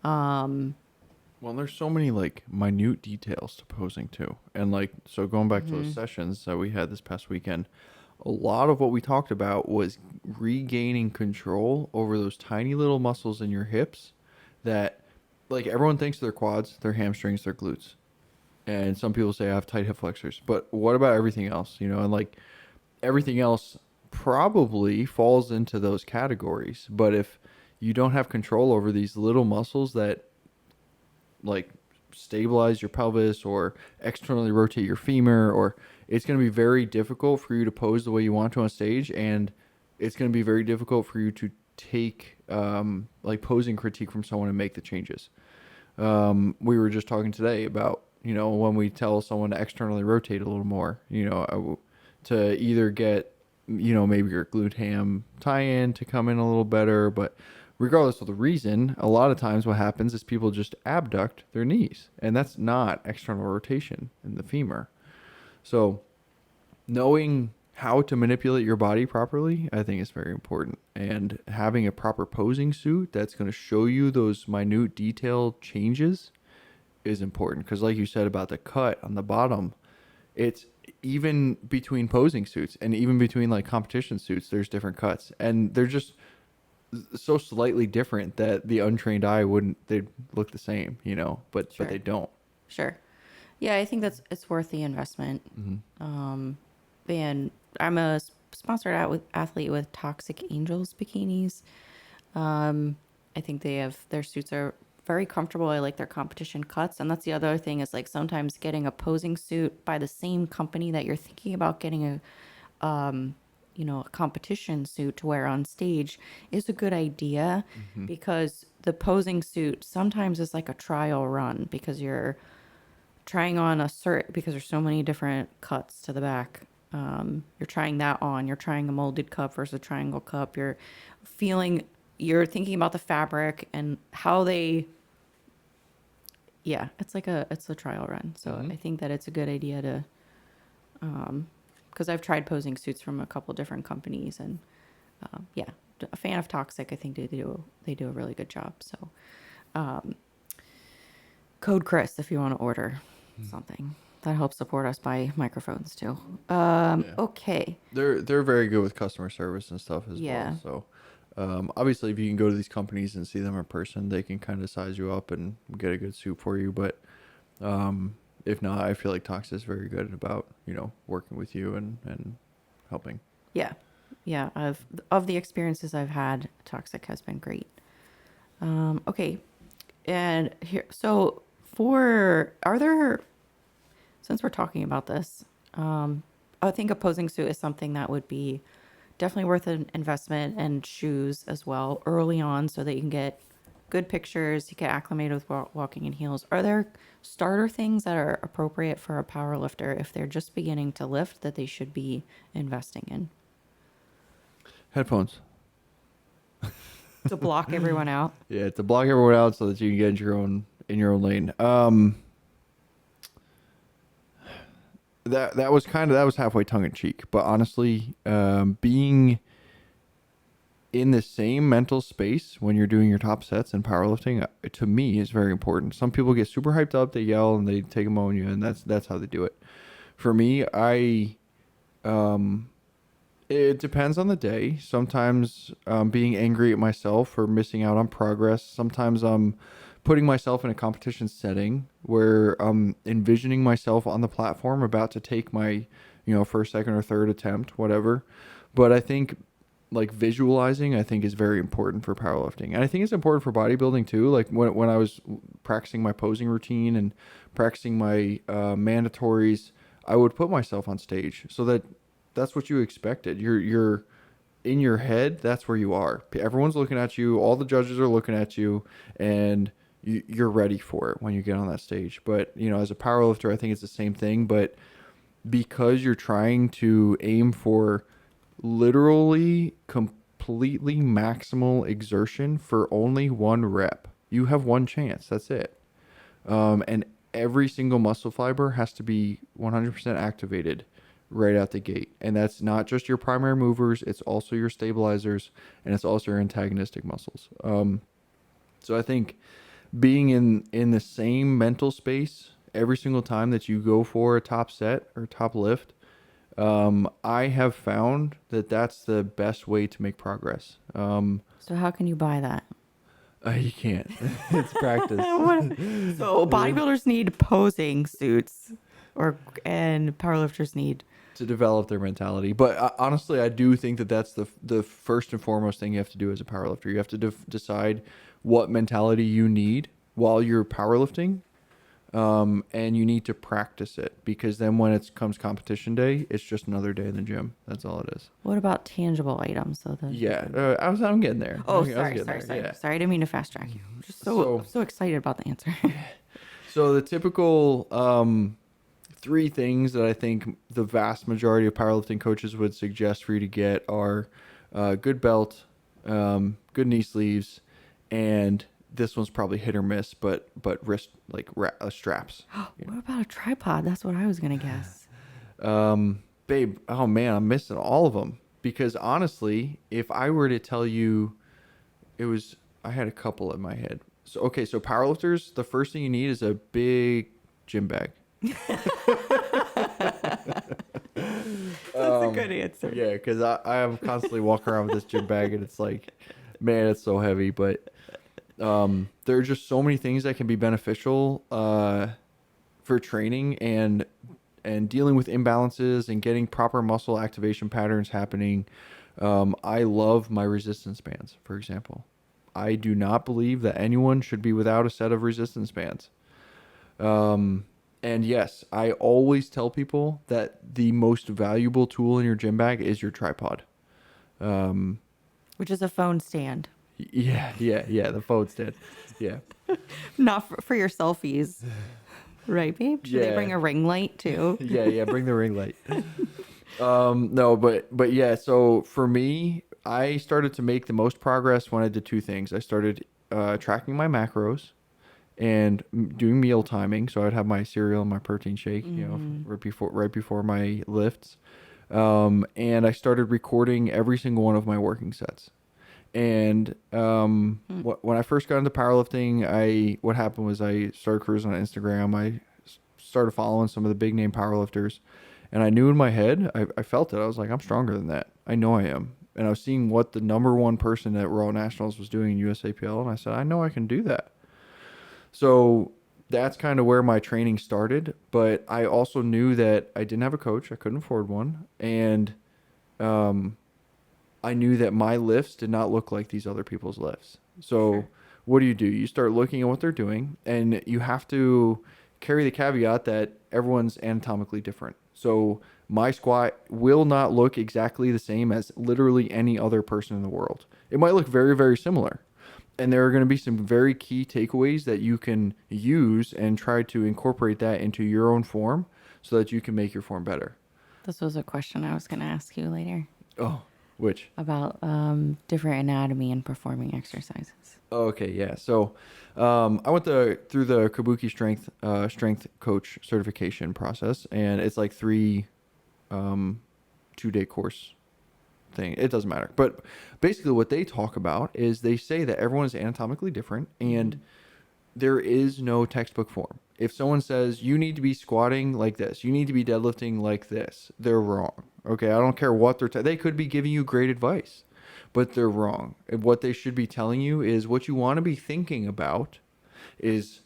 C: Well, there's so many like minute details to posing too. And like, so going back to those sessions that we had this past weekend, a lot of what we talked about was regaining control over those tiny little muscles in your hips that like everyone thinks their quads, their hamstrings, their glutes. And some people say I have tight hip flexors, but what about everything else? And like everything else probably falls into those categories. But if you don't have control over these little muscles that like stabilize your pelvis or externally rotate your femur, or it's going to be very difficult for you to pose the way you want to on stage, and it's going to be very difficult for you to take like posing critique from someone and make the changes. We were just talking today about when we tell someone to externally rotate a little more, to either get maybe your glute ham tie-in to come in a little better. But regardless of the reason, a lot of times what happens is people just abduct their knees, and that's not external rotation in the femur. So knowing how to manipulate your body properly, I think, is very important. And having a proper posing suit that's going to show you those minute detail changes is important. Because like you said about the cut on the bottom, it's even between posing suits and even between like competition suits, there's different cuts. And they're just so slightly different that the untrained eye they'd look the same, but
A: Sure.
C: they don't.
A: Sure. Yeah, I think it's worth the investment. And I'm a sponsored athlete with Toxic Angels bikinis. I think their suits are very comfortable. I like their competition cuts. And that's the other thing is like sometimes getting a posing suit by the same company that you're thinking about getting a competition suit to wear on stage is a good idea, because the posing suit sometimes is like a trial run, because you're trying on because there's so many different cuts to the back. You're trying that on, you're trying a molded cup versus a triangle cup. You're thinking about the fabric and how it's a trial run. So I think that it's a good idea to, because I've tried posing suits from a couple different companies, and a fan of Toxic. I think they do a really good job. So code Chris if you want to order something. That helps support us by microphones too. Okay.
C: They're very good with customer service and stuff as
A: Yeah.
C: well. So obviously if you can go to these companies and see them in person, they can kind of size you up and get a good suit for you. But if not, I feel like Tox is very good about, working with you and helping.
A: Yeah. Yeah. Of the experiences I've had, Toxic has been great. Okay. And here, so since we're talking about this, I think a posing suit is something that would be definitely worth an investment, and shoes as well early on, so that you can get good pictures, you get acclimated with walking in heels. Are there starter things that are appropriate for a power lifter if they're just beginning to lift that they should be investing in?
C: Headphones.
A: To block everyone out.
C: Yeah, to block everyone out so that you can get in your own lane. That was halfway tongue in cheek, but honestly, being in the same mental space when you're doing your top sets in powerlifting, to me, is very important. Some people get super hyped up, they yell and they take ammonia, and that's how they do it. For me, it depends on the day. Sometimes being angry at myself for missing out on progress. Sometimes I'm putting myself in a competition setting where I'm envisioning myself on the platform about to take my, first, second, or third attempt, whatever. But I think like visualizing, I think is very important for powerlifting. And I think it's important for bodybuilding too. Like when I was practicing my posing routine and practicing my mandatories, I would put myself on stage so that that's what you expected. You're in your head. That's where you are. Everyone's looking at you. All the judges are looking at you, and you're ready for it when you get on that stage. But as a powerlifter, I think it's the same thing. But because you're trying to aim for literally completely maximal exertion for only one rep, you have one chance. That's it. And every single muscle fiber has to be 100% activated right out the gate. And that's not just your primary movers, it's also your stabilizers, and it's also your antagonistic muscles. So I think being in the same mental space every single time that you go for a top set or top lift, I have found that that's the best way to make progress.
A: So how can you buy that?
C: You can't. It's practice.
A: So bodybuilders need posing suits, and powerlifters need.
C: To develop their mentality. But honestly, I do think that that's the first and foremost thing you have to do as a powerlifter. You have to decide what mentality you need while you're powerlifting, and you need to practice it, because then when it comes competition day, it's just another day in the gym. That's all it is.
A: What about tangible items? So
C: I'm getting there.
A: Oh,
C: I was
A: sorry.
C: getting there. Yeah.
A: Sorry, I didn't mean to fast track you. I'm just so excited about the answer.
C: So the typical 3 things that I think the vast majority of powerlifting coaches would suggest for you to get are good belt, good knee sleeves, and this one's probably hit or miss, but wrist straps.
A: What about a tripod? That's what I was gonna guess.
C: Babe, oh man, I'm missing all of them, because honestly, if I were to tell you, I had a couple in my head. So powerlifters, the first thing you need is a big gym bag.
A: That's a good answer.
C: Yeah, because I am constantly walking around with this gym bag, and it's like, man, it's so heavy. But there are just so many things that can be beneficial for training and dealing with imbalances and getting proper muscle activation patterns happening. I love my resistance bands, for example. I do not believe that anyone should be without a set of resistance bands. And yes, I always tell people that the most valuable tool in your gym bag is your tripod.
A: Which is a phone stand.
C: Yeah, the phone stand. Yeah.
A: Not for your selfies. Right, babe? Should they
C: Yeah.
A: bring a ring light too?
C: Yeah, bring the ring light. No, but yeah, so for me, I started to make the most progress when I did 2 things. I started tracking my macros and doing meal timing. So I'd have my cereal and my protein shake, right before my lifts. And I started recording every single one of my working sets. And when I first got into powerlifting, what happened was I started cruising on Instagram. I started following some of the big name powerlifters, and I knew in my head, I felt it. I was like, I'm stronger than that. I know I am. And I was seeing what the number 1 person at Raw Nationals was doing in USAPL, and I said, I know I can do that. So that's kind of where my training started. But I also knew that I didn't have a coach. I couldn't afford one. And I knew that my lifts did not look like these other people's lifts. So what do? You start looking at what they're doing, and you have to carry the caveat that everyone's anatomically different. So my squat will not look exactly the same as literally any other person in the world. It might look very, very similar. And there are going to be some very key takeaways that you can use and try to incorporate that into your own form so that you can make your form better.
A: This was a question I was going to ask you later.
C: Oh, Which?
A: about different anatomy and performing exercises.
C: Oh, okay, yeah. So, I went through the Kabuki strength coach certification process, and it's like 3 2-day course thing. It doesn't matter. But basically what they talk about is they say that everyone is anatomically different and there is no textbook form. If someone says you need to be squatting like this, you need to be deadlifting like this, they're wrong. Okay, I don't care what they could be giving you great advice, but they're wrong. And what they should be telling you is what you want to be thinking about is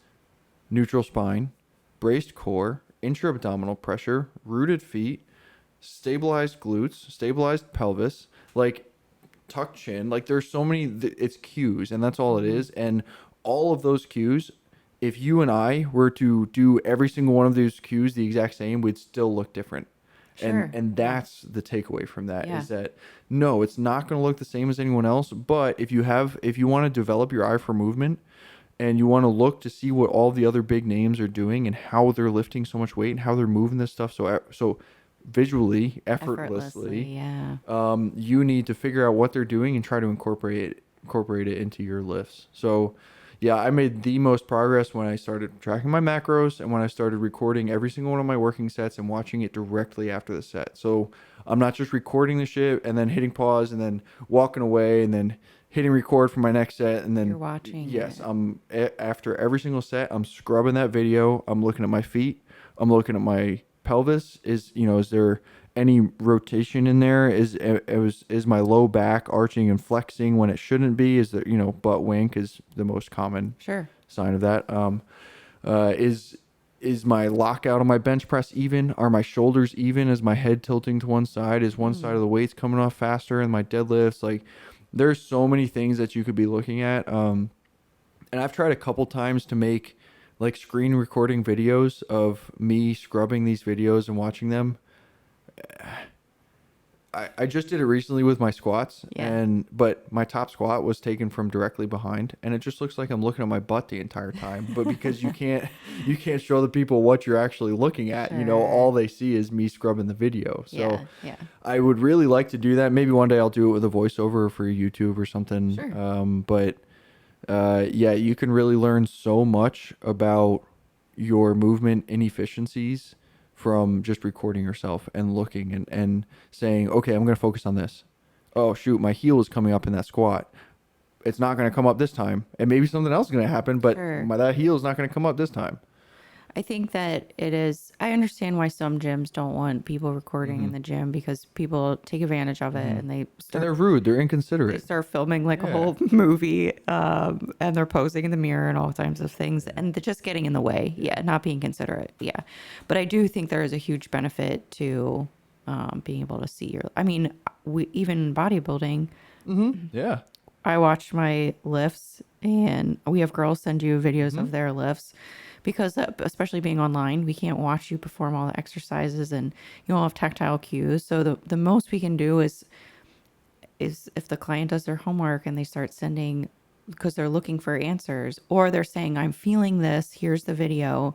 C: neutral spine, braced core, intra-abdominal pressure, rooted feet, stabilized glutes, stabilized pelvis, like tucked chin. Like there's so many, it's cues, and that's all it is. And all of those cues, if you and I were to do every single one of those cues the exact same, we'd still look different.
A: Sure.
C: And that's the takeaway from that
A: Yeah.
C: is that no, it's not going to look the same as anyone else. But if you want to develop your eye for movement, and you want to look to see what all the other big names are doing and how they're lifting so much weight and how they're moving this stuff so visually, effortlessly,
A: yeah.
C: you need to figure out what they're doing and try to incorporate it into your lifts. So, yeah, I made the most progress when I started tracking my macros and when I started recording every single one of my working sets and watching it directly after the set. So I'm not just recording the shit and then hitting pause and then walking away and then hitting record for my next set and then
A: You're watching
C: yes,
A: it.
C: after every single set, I'm scrubbing that video. I'm looking at my feet. I'm looking at my pelvis. Is there any rotation in there? Is my low back arching and flexing when it shouldn't be? Is there, butt wink is the most common
A: Sure.
C: sign of that. Is my lockout on my bench press even? Are my shoulders even? Is my head tilting to one side? Is one side of the weights coming off faster? And my deadlifts, like, there's so many things that you could be looking at. And I've tried a couple times to make like screen recording videos of me scrubbing these videos and watching them. I just did it recently with my squats,
A: Yeah.
C: but my top squat was taken from directly behind, and it just looks like I'm looking at my butt the entire time. But because you can't show the people what you're actually looking at, all they see is me scrubbing the video. So
A: Yeah.
C: I would really like to do that. Maybe one day I'll do it with a voiceover for YouTube or something.
A: Sure.
C: Yeah, you can really learn so much about your movement inefficiencies from just recording yourself and looking and saying, okay, I'm going to focus on this. Oh, shoot, my heel is coming up in that squat. It's not going to come up this time. And maybe something else is going to happen, but
A: Sure.
C: that heel is not going to come up this time.
A: I think that I understand why some gyms don't want people recording in the gym because people take advantage of it and they
C: And they're rude. They're inconsiderate.
A: start filming like a whole movie and they're posing in the mirror and all kinds of things and they're just getting in the way. Yeah, not being considerate. Yeah. But I do think there is a huge benefit to being able to see even bodybuilding.
C: Yeah.
A: I watch my lifts and we have girls send you videos of their lifts because especially being online, we can't watch you perform all the exercises and you don't have tactile cues. So the most we can do is if the client does their homework and they start sending because they're looking for answers or they're saying, I'm feeling this, here's the video.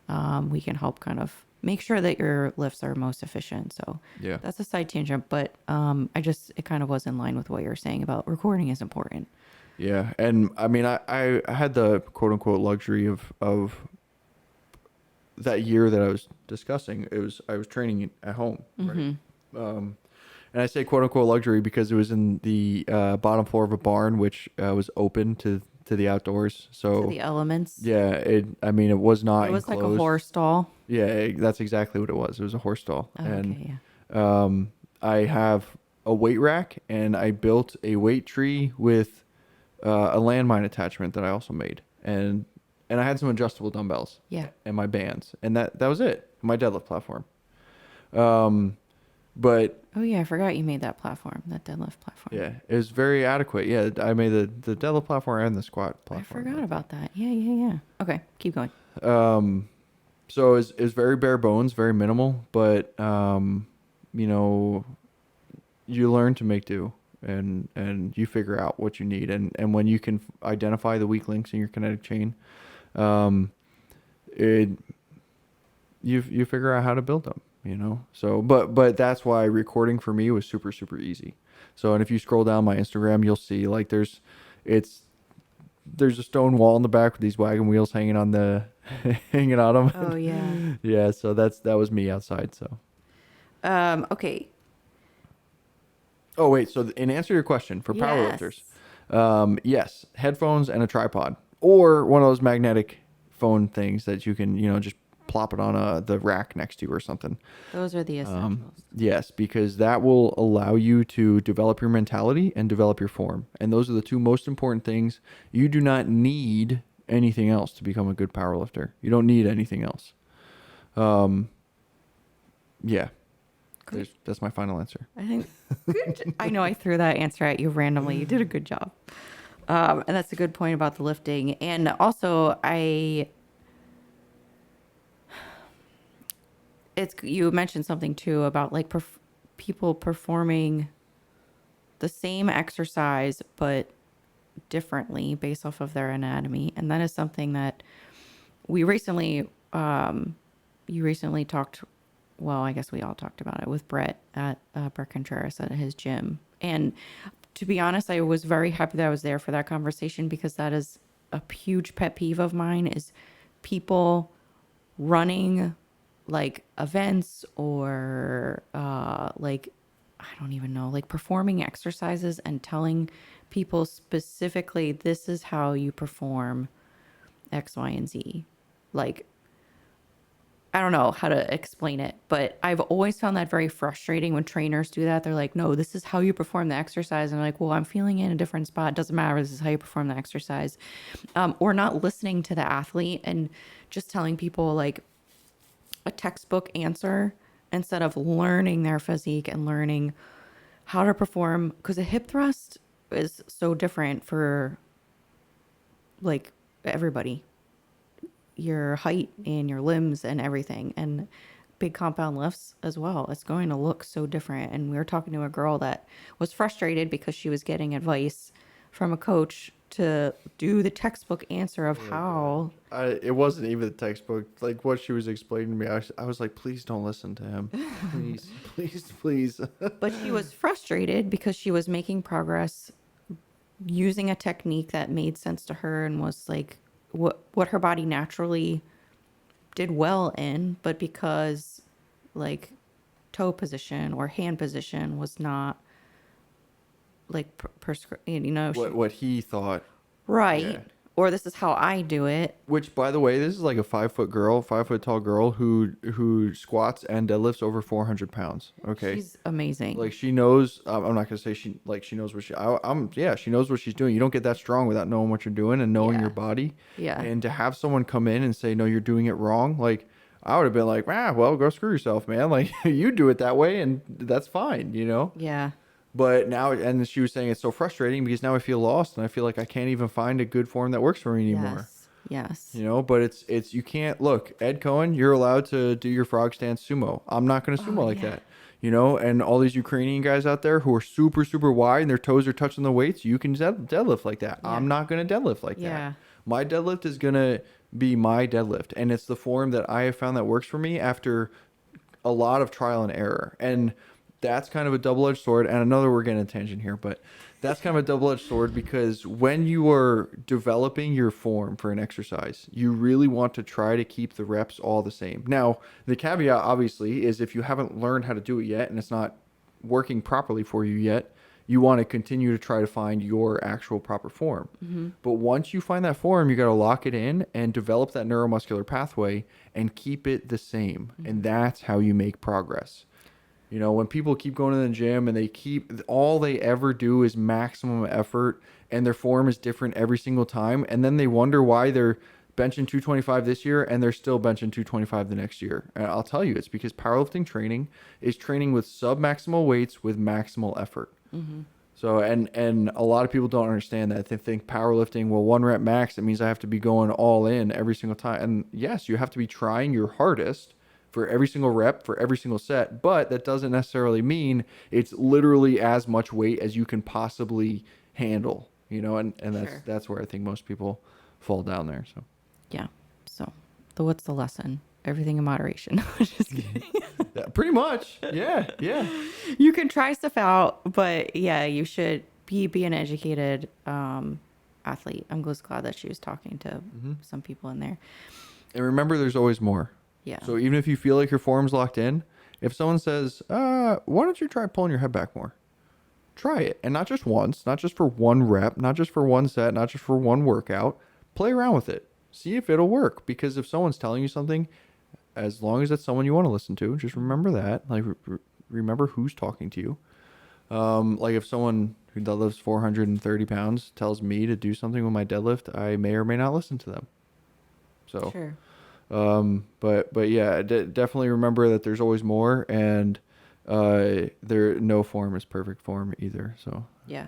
A: We can help kind of make sure that your lifts are most efficient. So
C: Yeah.
A: that's a side tangent, but it kind of was in line with what you were saying about recording is important.
C: Yeah. And I mean, I had the quote unquote luxury of that year that I was discussing. I was training at home. Right? And I say quote unquote luxury because it was in the bottom floor of a barn, which was open to the outdoors. So
A: To the elements.
C: yeah, it was not
A: It was like a
C: enclosed.
A: horse stall.
C: Yeah, that's exactly what it was. It was a horse stall.
A: Oh,
C: And
A: okay, yeah.
C: I have a weight rack and I built a weight tree with a landmine attachment that I also made. And I had some adjustable dumbbells.
A: Yeah.
C: And my bands. And that was it. My deadlift platform. But
A: Oh yeah, I forgot you made that platform, that deadlift platform.
C: yeah, it was very adequate. Yeah, I made the deadlift platform and the squat
A: I
C: platform.
A: forgot about that. Yeah. Okay, keep going.
C: So it's very bare bones, very minimal, but you learn to make do and you figure out what you need and when you can identify the weak links in your kinetic chain, you figure out how to build them, So but that's why recording for me was super super easy. So, and if you scroll down my Instagram, you'll see like there's a stone wall in the back with these wagon wheels hanging on the hanging on them.
A: Oh yeah.
C: Yeah, so that was me outside. So.
A: Okay.
C: Oh wait, so in answer to your question for
A: Yes.
C: powerlifters, yes, headphones and a tripod, or one of those magnetic phone things that you can just plop it on the rack next to you or something.
A: Those are the essentials.
C: Yes, because that will allow you to develop your mentality and develop your form, and those are the two most important things. You do not need anything else to become a good powerlifter. You don't need anything else. Yeah. That's my final answer.
A: I think I know I threw that answer at you randomly. You did a good job. And that's a good point about the lifting. And also you mentioned something too about like people performing the same exercise, but differently based off of their anatomy. And that is something that we recently, you recently talked, well, I guess we all talked about it with Brett at Brett Contreras at his gym. And to be honest, I was very happy that I was there for that conversation, because that is a huge pet peeve of mine, is people running like events or like, I don't even know, like performing exercises and telling people specifically, this is how you perform X, Y, and Z. Like, I don't know how to explain it, but I've always found that very frustrating when trainers do that. They're like, no, this is how you perform the exercise. And I'm like, well, I'm feeling in a different spot. It doesn't matter. This is how you perform the exercise. Or not listening to the athlete and just telling people like a textbook answer instead of learning their physique and learning how to perform. Because a hip thrust is so different for like everybody, your height and your limbs and everything, and big compound lifts as well. It's going to look so different. And we were talking to a girl that was frustrated because she was getting advice from a coach to do the textbook answer of how.
C: It wasn't even the textbook. Like what she was explaining to me, I was like, please don't listen to him. Please, please, please.
A: But she was frustrated because she was making progress using a technique that made sense to her and was like what her body naturally did well in, but because like toe position or hand position was not like
C: What he thought.
A: right.
C: Yeah.
A: Or this is how I do it.
C: Which, by the way, this is like a 5 foot tall girl who squats and deadlifts over 400 pounds. Okay.
A: She's amazing.
C: Like she knows. I'm not gonna say she knows what she knows what she's doing. You don't get that strong without knowing what you're doing and knowing
A: Yeah.
C: your body.
A: Yeah.
C: And to have someone come in and say, no, you're doing it wrong. Like I would have been like, well, go screw yourself, man. Like you do it that way and that's fine,
A: Yeah.
C: But now, and she was saying it's so frustrating because now I feel lost and I feel like I can't even find a good form that works for me anymore.
A: Yes.
C: But it's you can't look, Ed Cohen, you're allowed to do your frog stance sumo. I'm not going to sumo like
A: yeah.
C: that. And all these Ukrainian guys out there who are super, super wide and their toes are touching the weights, you can deadlift like that.
A: Yeah.
C: I'm not going to deadlift like
A: Yeah.
C: that. My deadlift is going to be my deadlift. And it's the form that I have found that works for me after a lot of trial and error. And that's kind of a double-edged sword. And another, we're getting a tangent here, but that's kind of a double-edged sword because when you are developing your form for an exercise, you really want to try to keep the reps all the same. Now, the caveat obviously is if you haven't learned how to do it yet and it's not working properly for you yet, you want to continue to try to find your actual proper form. Mm-hmm. But once you find that form, you got to lock it in and develop that neuromuscular pathway and keep it the same. Mm-hmm. And that's how you make progress. When people keep going to the gym and all they ever do is maximum effort and their form is different every single time. And then they wonder why they're benching 225 this year and they're still benching 225 the next year. And I'll tell you, it's because powerlifting training is training with sub-maximal weights with maximal effort. Mm-hmm. So, and a lot of people don't understand that. They think powerlifting, well, 1 rep max, it means I have to be going all in every single time. And yes, you have to be trying your hardest for every single rep, for every single set, but that doesn't necessarily mean it's literally as much weight as you can possibly handle, and
A: Sure.
C: that's where I think most people fall down there. So
A: Yeah. So what's the lesson? Everything in moderation. Just kidding.
C: Yeah, pretty much. Yeah. Yeah.
A: You can try stuff out, but yeah, you should be an educated athlete. I'm just glad that she was talking to some people in there.
C: And remember, there's always more.
A: Yeah.
C: So even if you feel like your form's locked in, if someone says, why don't you try pulling your head back more? Try it. And not just once, not just for one rep, not just for one set, not just for one workout. Play around with it. See if it'll work. Because if someone's telling you something, as long as it's someone you want to listen to, just remember that. Like, remember who's talking to you. Like if someone who deadlifts 430 pounds tells me to do something with my deadlift, I may or may not listen to them. So,
A: Sure.
C: but yeah, definitely remember that there's always more, and no form is perfect form either. So
A: Yeah.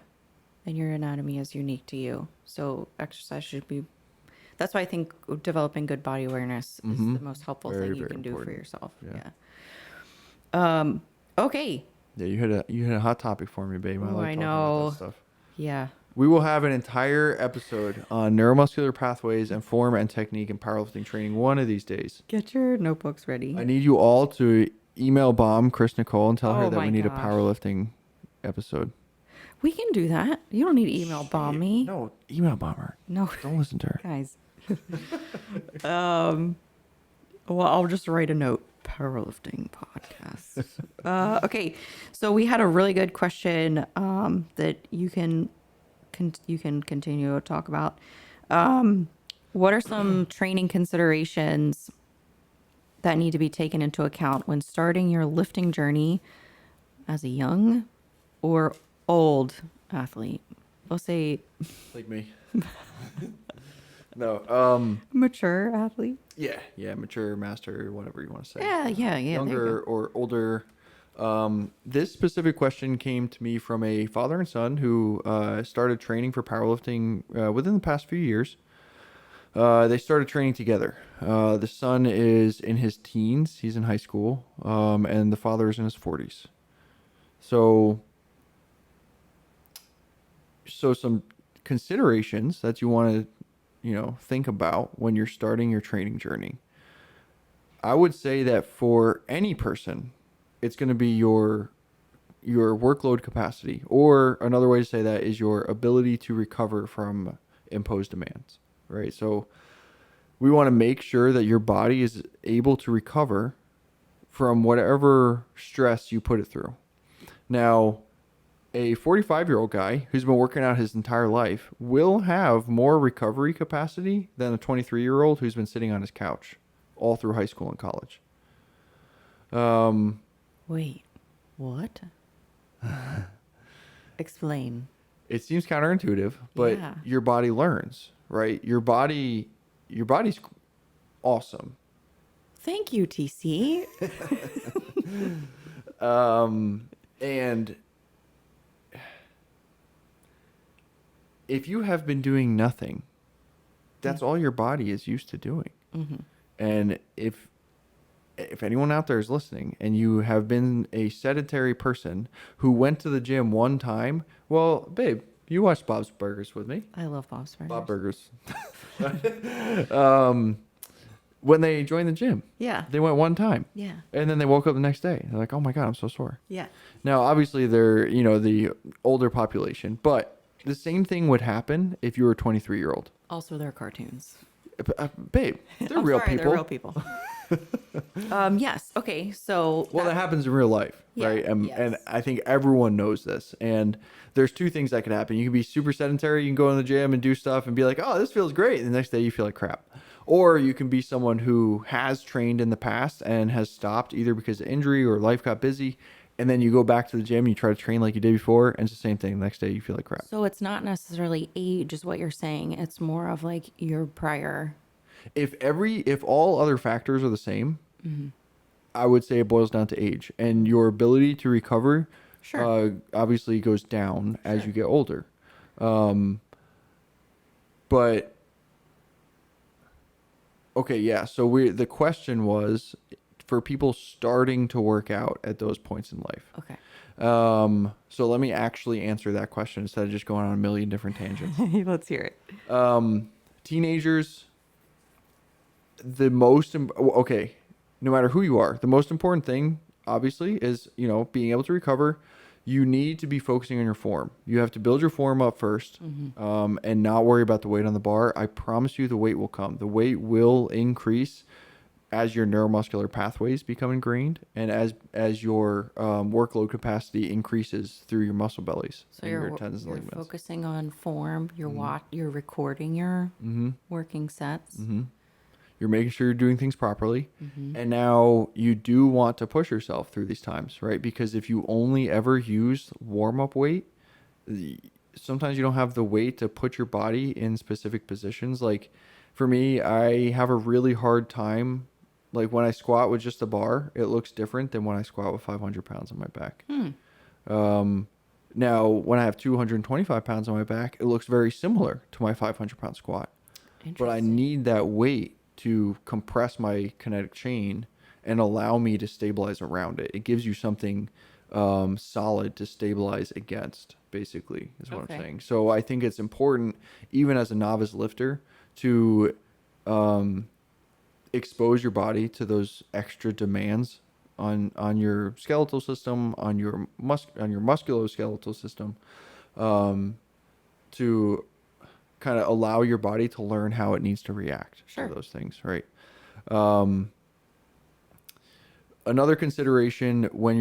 A: And your anatomy is unique to you. So exercise should be, that's why I think developing good body awareness is the most helpful
C: Very,
A: thing you
C: very
A: can do for
C: important.
A: yourself.
C: Yeah.
A: Yeah. Okay.
C: yeah, you hit a hot topic for me, babe. I
A: Oh,
C: like
A: I
C: talking about
A: know.
C: that stuff.
A: Yeah.
C: We will have an entire episode on neuromuscular pathways and form and technique in powerlifting training one of these days.
A: Get your notebooks ready.
C: I need you all to email bomb Chris Nicole and tell her
A: Oh
C: that
A: my
C: we need a
A: gosh.
C: powerlifting episode.
A: We can do that. You don't need to email bomb me.
C: No, email bomb her.
A: No,
C: Don't listen to her.
A: guys. Well, I'll just write a note. Powerlifting podcast. Okay, so we had a really good question that you can continue to talk about. What are some training considerations that need to be taken into account when starting your lifting journey as a young or old athlete? We'll say
C: Like me. No.
A: mature athlete.
C: Yeah. Mature, master, whatever you want to say.
A: Yeah. There you
C: Younger
A: go.
C: or older. This specific question came to me from a father and son who started training for powerlifting within the past few years. They started training together. The son is in his teens. He's in high school. And the father is in his 40s. So some considerations that you want to, think about when you're starting your training journey. I would say that for any person, it's going to be your workload capacity, or another way to say that is your ability to recover from imposed demands, right? So we want to make sure that your body is able to recover from whatever stress you put it through. Now, a 45-year-old guy who's been working out his entire life will have more recovery capacity than a 23-year-old who's been sitting on his couch all through high school and college.
A: Wait, what? Explain.
C: It seems counterintuitive, but
A: Yeah.
C: your body learns, right? Your body's awesome.
A: Thank you, TC.
C: And if you have been doing nothing, that's all your body is used to doing.
A: Mm-hmm.
C: And if anyone out there is listening and you have been a sedentary person who went to the gym one time, well, babe, you watched Bob's Burgers with me.
A: I love Bob's Burgers.
C: Bob Burgers. When they joined the gym,
A: Yeah.
C: they went one time.
A: Yeah.
C: And then they woke up the next day. They're like, oh my God, I'm so sore.
A: Yeah.
C: Now, obviously, they're, the older population, but the same thing would happen if you were a 23-year-old.
A: Also, they're cartoons.
C: Babe, they're
A: I'm
C: real
A: sorry,
C: people.
A: They're real people. Yes. Okay. So.
C: Well, that happens in real life,
A: Yeah,
C: right? And
A: yes.
C: I think everyone knows this. And there's two things that could happen. You can be super sedentary. You can go in the gym and do stuff and be like, oh, this feels great. And the next day you feel like crap. Or you can be someone who has trained in the past and has stopped either because of injury or life got busy. And then you go back to the gym and you try to train like you did before. And it's the same thing. The next day you feel like crap.
A: So it's not necessarily age, is what you're saying. It's more of like your prior.
C: If all other factors are the same, I would say it boils down to age, and your ability to recover
A: Sure.
C: obviously goes down as you get older. But okay, yeah. So the question was for people starting to work out at those points in life.
A: Okay.
C: So let me actually answer that question instead of just going on a million different tangents.
A: Let's hear it.
C: Teenagers, okay, no matter who you are, the most important thing, obviously, is, being able to recover. You need to be focusing on your form. You have to build your form up first, and not worry about the weight on the bar. I promise you the weight will come. The weight will increase as your neuromuscular pathways become ingrained and as your workload capacity increases through your muscle bellies
A: So
C: and your tendons and
A: you're
C: ligaments.
A: focusing on form. You're recording your working sets.
C: You're making sure you're doing things properly. And now you do want to push yourself through these times, right? Because if you only ever use warm-up weight, sometimes you don't have the weight to put your body in specific positions. Like for me, I have a really hard time. Like when I squat with just a bar, it looks different than when I squat with 500 pounds on my back. Now, when I have 225 pounds on my back, it looks very similar to my 500-pound squat. But I need that weight to compress my kinetic chain and allow me to stabilize around it. It gives you something solid to stabilize against, basically, is what I'm saying. So I think it's important, even as a novice lifter, to expose your body to those extra demands on your skeletal system, on your musculoskeletal system, to kind of allow your body to learn how it needs to react to those things, right? Another consideration when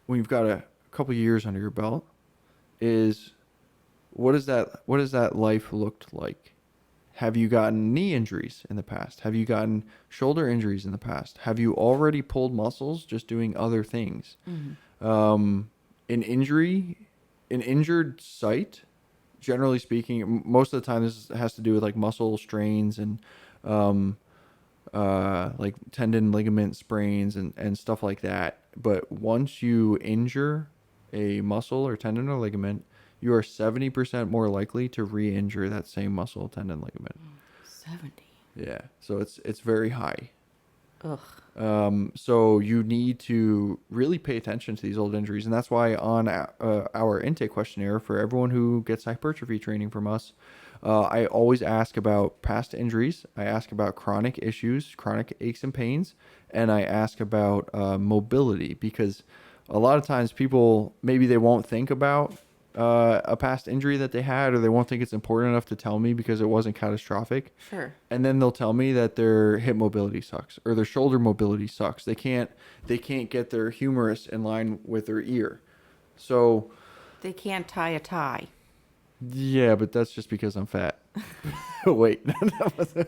C: you've got a couple years under your belt is what does that life looked like? Have you gotten knee injuries in the past? Have you gotten shoulder injuries in the past? Have you already pulled muscles just doing other things? An injured site, generally speaking, most of the time this has to do with like muscle strains and like tendon ligament sprains and stuff like that. But once you injure a muscle or tendon or ligament, you are 70% more likely to re-injure that same muscle, tendon, ligament.
A: 70.
C: Yeah, so it's very high.
A: Ugh.
C: So you need to really pay attention to these old injuries, and that's why on our intake questionnaire for everyone who gets hypertrophy training from us, I always ask about past injuries. I ask about chronic issues, chronic aches and pains, and I ask about mobility, because a lot of times people, maybe they won't think about a past injury that they had, or they won't think it's important enough to tell me because it wasn't catastrophic.
A: Sure.
C: And then they'll tell me that their hip mobility sucks or their shoulder mobility sucks. They can't get their humerus in line with their ear. So
A: They can't tie a tie.
C: yeah, but that's just because I'm fat. Wait.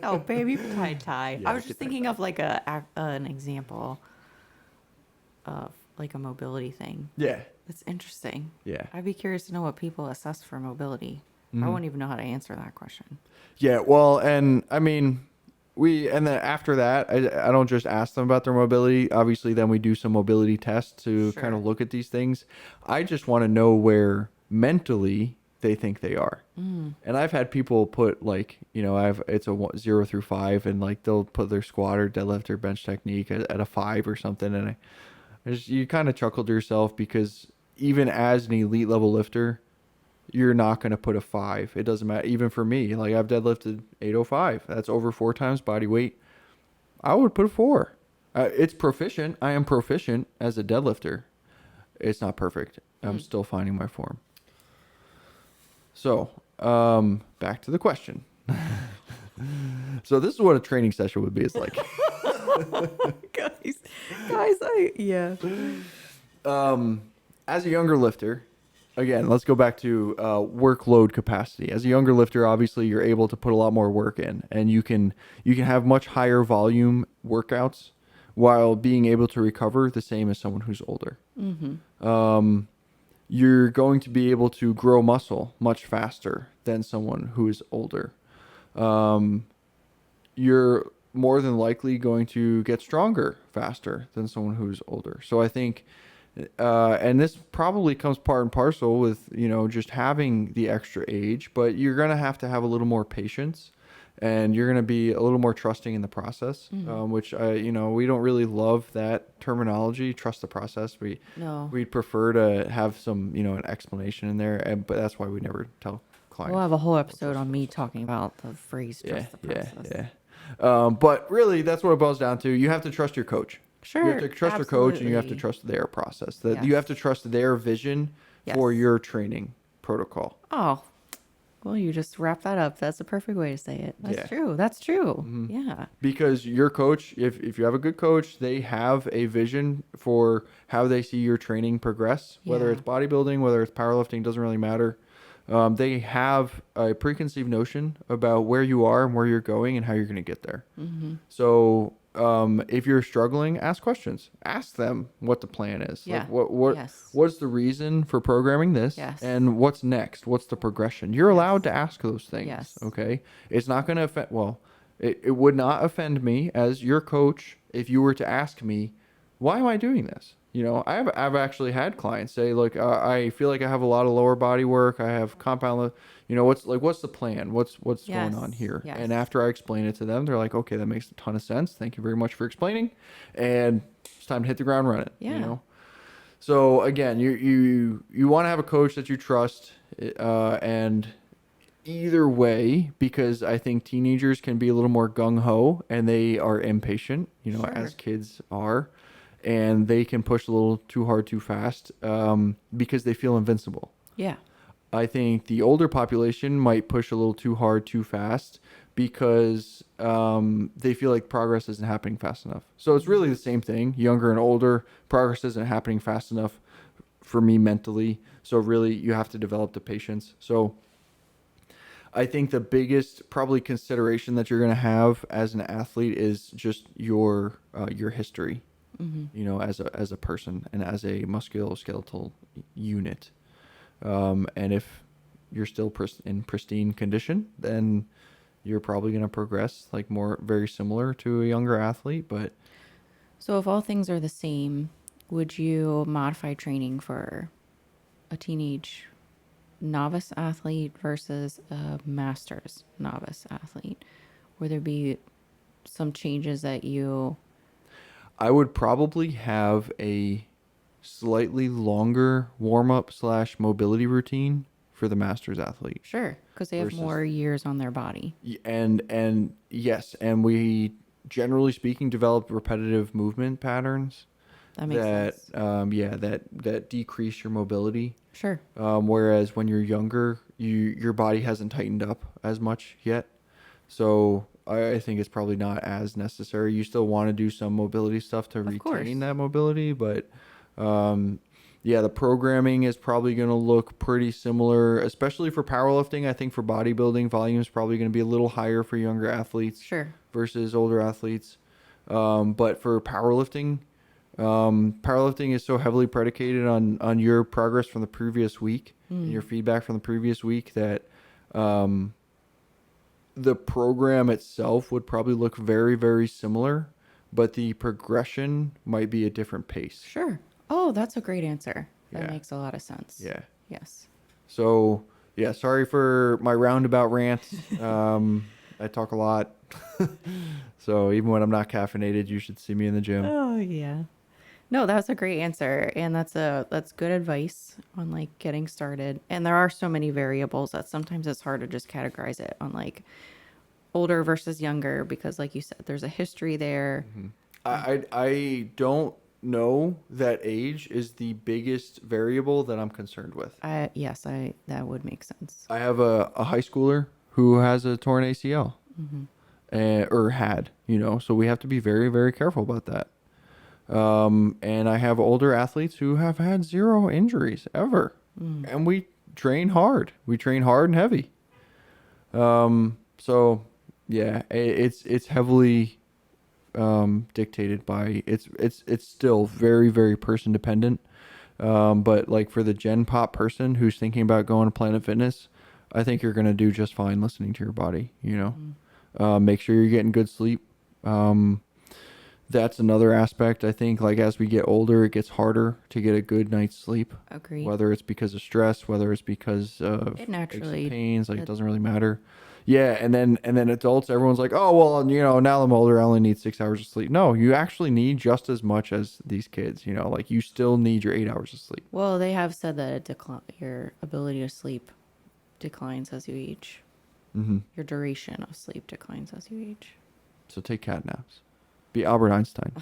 A: Oh, baby, tie a tie.
C: Yeah,
A: I was just thinking of like an example of like a mobility thing.
C: Yeah.
A: That's interesting.
C: Yeah.
A: I'd be curious to know what people assess for mobility. I wouldn't even know how to answer that question.
C: Yeah, well, and I mean, and then after that, I don't just ask them about their mobility. Obviously, then we do some mobility tests to kind of look at these things. I just want to know where mentally they think they are. And I've had people put like, it's a 0 through 5, and like they'll put their squat or deadlift or bench technique at a 5 or something. And you kind of chuckle to yourself, because even as an elite level lifter, you're not going to put a 5. It doesn't matter. Even for me, like I've deadlifted 805. That's over 4 times body weight. I would put a 4. It's proficient. I am proficient as a deadlifter. It's not perfect. I'm still finding my form. So, back to the question. So this is what a training session would be. It's like, as a younger lifter, again, let's go back to workload capacity. As a younger lifter, obviously, you're able to put a lot more work in, and you can have much higher volume workouts while being able to recover the same as someone who's older. You're going to be able to grow muscle much faster than someone who is older. You're more than likely going to get stronger faster than someone who's older. So I think, and this probably comes part and parcel with, just having the extra age, but you're going to have a little more patience, and you're going to be a little more trusting in the process, which we don't really love that terminology, trust the process. We'd prefer to have some, an explanation in there, but that's why we never tell clients.
A: We'll have a whole episode on me talking about the phrase trust the process.
C: Yeah. But really, that's what it boils down to. You have to trust your coach.
A: Sure.
C: You have to trust your coach, and you have to
A: absolutely.
C: trust their process. That you have to
A: Yes.
C: trust their vision for
A: Yes.
C: your training protocol.
A: Oh, well, you just wrap that up. That's a perfect way to say it. That's
C: Yeah.
A: true. That's true.
C: Mhm.
A: Yeah.
C: Because your coach, if you have a good coach, they have a vision for how they see your training progress, whether
A: Yeah.
C: it's bodybuilding, whether it's powerlifting, doesn't really matter. They have a preconceived notion about where you are and where you're going and how you're going to get there.
A: Mm-hmm.
C: So if you're struggling, ask questions. Ask them what the plan is.
A: Yeah.
C: Like what
A: Yes.
C: what's the reason for programming this,
A: Yes.
C: and what's next? What's the progression? You're allowed to ask those things.
A: Yes.
C: Okay. It's not going to offend. Well, it would not offend me as your coach if you were to ask me, why am I doing this? You know, I've actually had clients say, look, I feel like I have a lot of lower body work. I have compound, you know, what's the plan? What's going on
A: Yes.
C: here?
A: Yes.
C: And after I explain it to them, they're like, okay, that makes a ton of sense. Thank you very much for explaining. And it's time to hit the ground running.
A: Yeah.
C: You know. So again, you want to have a coach that you trust, and either way, because I think teenagers can be a little more gung ho and they are impatient, you know, as
A: Sure.
C: kids are, and they can push a little too hard, too fast, because they feel invincible.
A: Yeah.
C: I think the older population might push a little too hard, too fast because they feel like progress isn't happening fast enough. So it's really the same thing. Younger and older, progress isn't happening fast enough for me mentally. So really, you have to develop the patience. So I think the biggest probably consideration that you're going to have as an athlete is just your history,
A: Mm-hmm.
C: you know, as a person and as a musculoskeletal unit. And if you're still in pristine condition, then you're probably going to progress like very similar to a younger athlete. But
A: So, if all things are the same, would you modify training for a teenage novice athlete versus a master's novice athlete? Would there be some changes that you?
C: I would probably have a slightly longer warm up / mobility routine for the master's athlete.
A: Sure, because they have
C: Versus-
A: more years on their body.
C: And yes, and we generally speaking develop repetitive movement patterns
A: That makes sense.
C: that decrease your mobility.
A: Sure.
C: Whereas when you're younger, your body hasn't tightened up as much yet. So I think it's probably not as necessary. You still want to do some mobility stuff to
A: Of course.
C: retain that mobility, but the programming is probably going to look pretty similar, especially for powerlifting. I think for bodybuilding, volume is probably going to be a little higher for younger athletes
A: Sure.
C: versus older athletes. But for powerlifting, powerlifting is so heavily predicated on your progress from the previous week and your feedback from the previous week that the program itself would probably look very, very similar, but the progression might be a different pace.
A: Sure. Oh, that's a great answer. That
C: Yeah.
A: makes a lot of sense.
C: Yeah.
A: Yes.
C: So, yeah, sorry for my roundabout rant. I talk a lot. So even when I'm not caffeinated, you should see me in the gym.
A: Oh yeah. No, that's a great answer, and that's good advice on like getting started. And there are so many variables that sometimes it's hard to just categorize it on like older versus younger because, like you said, there's a history there.
C: I don't know that age is the biggest variable that I'm concerned with.
A: I that would make sense.
C: I have a high schooler who has a torn ACL, or had, you know, so we have to be very, very careful about that. And I have older athletes who have had 0 injuries ever, and we train hard. We train hard and heavy. So yeah, it's heavily dictated by it's still very, very person dependent. But like for the Gen Pop person who's thinking about going to Planet Fitness, I think you're gonna do just fine listening to your body. You know, make sure you're getting good sleep. That's another aspect. I think like as we get older, it gets harder to get a good night's sleep.
A: Agreed.
C: Whether it's because of stress, whether it's because of
A: It
C: aches
A: naturally-
C: and pains, like it doesn't really matter. Yeah, and then adults, everyone's like, oh well, you know, now I'm older, I only need 6 hours of sleep. No, you actually need just as much as these kids. You know, like you still need your 8 hours of sleep.
A: Well, they have said that your ability to sleep declines as you age.
C: Mm-hmm.
A: Your duration of sleep declines as you age.
C: So take cat naps. Be Albert Einstein.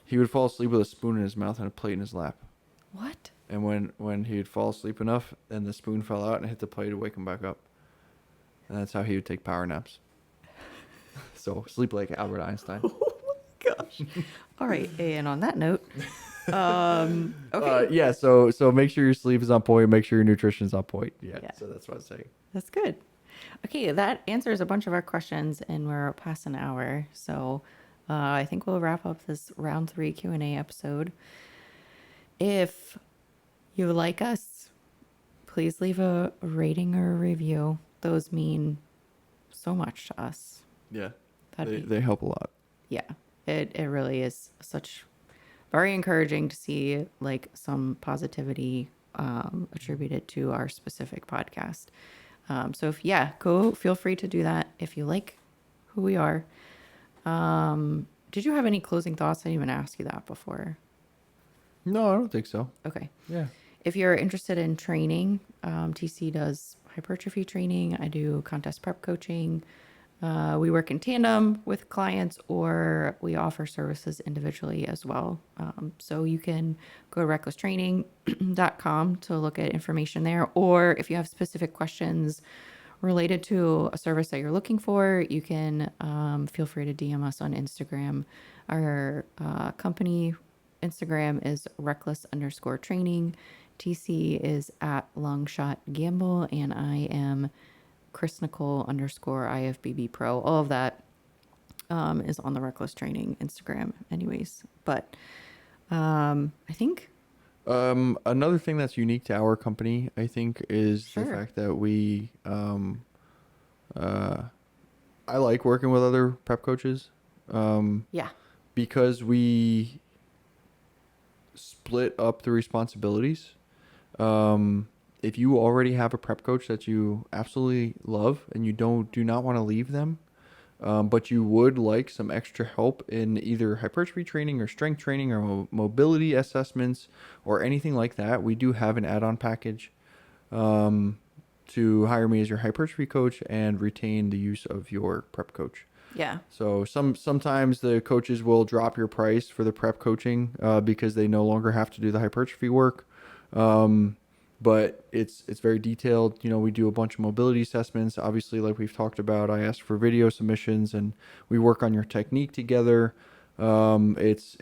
C: He would fall asleep with a spoon in his mouth and a plate in his lap.
A: What?
C: And when he would fall asleep enough, and the spoon fell out and hit the plate to wake him back up. And that's how he would take power naps. So sleep like Albert Einstein.
A: Oh my gosh. All right. And on that note, okay.
C: Yeah. So make sure your sleep is on point. Make sure your nutrition is on point. Yeah.
A: Yeah.
C: So that's what I'm saying.
A: That's good. Okay, that answers a bunch of our questions, and we're past an hour. So I think we'll wrap up this round 3 Q&A episode. If you like us, please leave a rating or a review. Those mean so much to us.
C: Yeah.
A: That'd
C: They help a lot.
A: Yeah, it really is such very encouraging to see like some positivity attributed to our specific podcast. So if, feel free to do that if you like who we are. Did you have any closing thoughts? I didn't even ask you that before.
C: No, I don't think so.
A: Okay.
C: Yeah.
A: If you're interested in training, TC does hypertrophy training. I do contest prep coaching. We work in tandem with clients, or we offer services individually as well. So you can go to recklesstraining.com to look at information there. Or if you have specific questions related to a service that you're looking for, you can feel free to DM us on Instagram. Our company Instagram is reckless_training. TC is at Longshot Gamble, and I am Chris Nicole _IFBB Pro. All of that is on the Reckless Training Instagram anyways. But I think
C: Another thing that's unique to our company, I think, is
A: Sure.
C: the fact that we I like working with other prep coaches
A: yeah,
C: because we split up the responsibilities. If you already have a prep coach that you absolutely love and you do not want to leave them, but you would like some extra help in either hypertrophy training or strength training or mobility assessments or anything like that, we do have an add-on package to hire me as your hypertrophy coach and retain the use of your prep coach.
A: yeah,
C: So sometimes the coaches will drop your price for the prep coaching because they no longer have to do the hypertrophy work. But it's very detailed. You know, we do a bunch of mobility assessments. Obviously, like we've talked about, I ask for video submissions and we work on your technique together. It's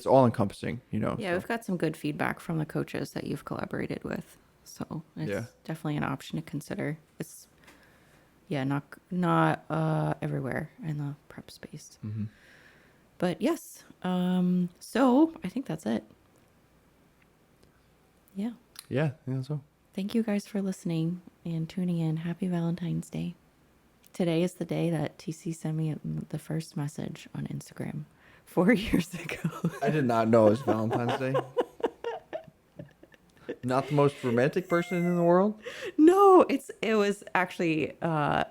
C: all encompassing, you know.
A: yeah.
C: so.
A: We've got some good feedback from the coaches that you've collaborated with, so it's
C: Yeah.
A: definitely an option to consider. It's not everywhere in the prep space,
C: Mhm.
A: but yes. So I think that's it. Yeah.
C: Yeah, so.
A: Thank you guys for listening and tuning in. Happy Valentine's Day. Today is the day that TC sent me the first message on Instagram 4 years ago.
C: I did not know it was Valentine's Day. Not the most romantic person in the world.
A: No, it was actually I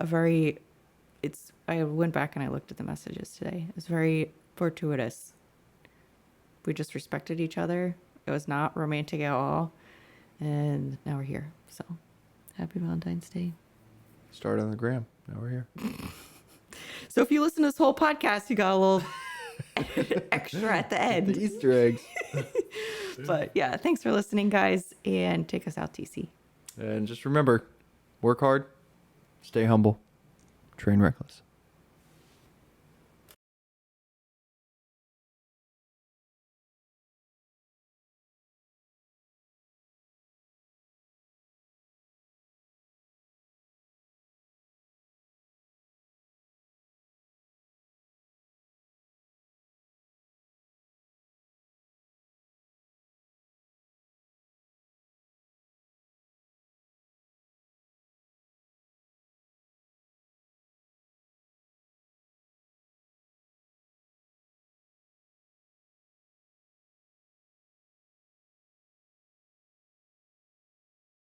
A: went back and I looked at the messages today. It's very fortuitous. We just respected each other. It was not romantic at all. And now we're here. So happy Valentine's Day.
C: Started on the gram. Now we're here.
A: So if you listen to this whole podcast, you got a little extra at the
C: The
A: end.
C: Easter eggs.
A: But yeah, thanks for listening, guys. And take us out, TC.
C: And just remember, work hard, stay humble, train reckless.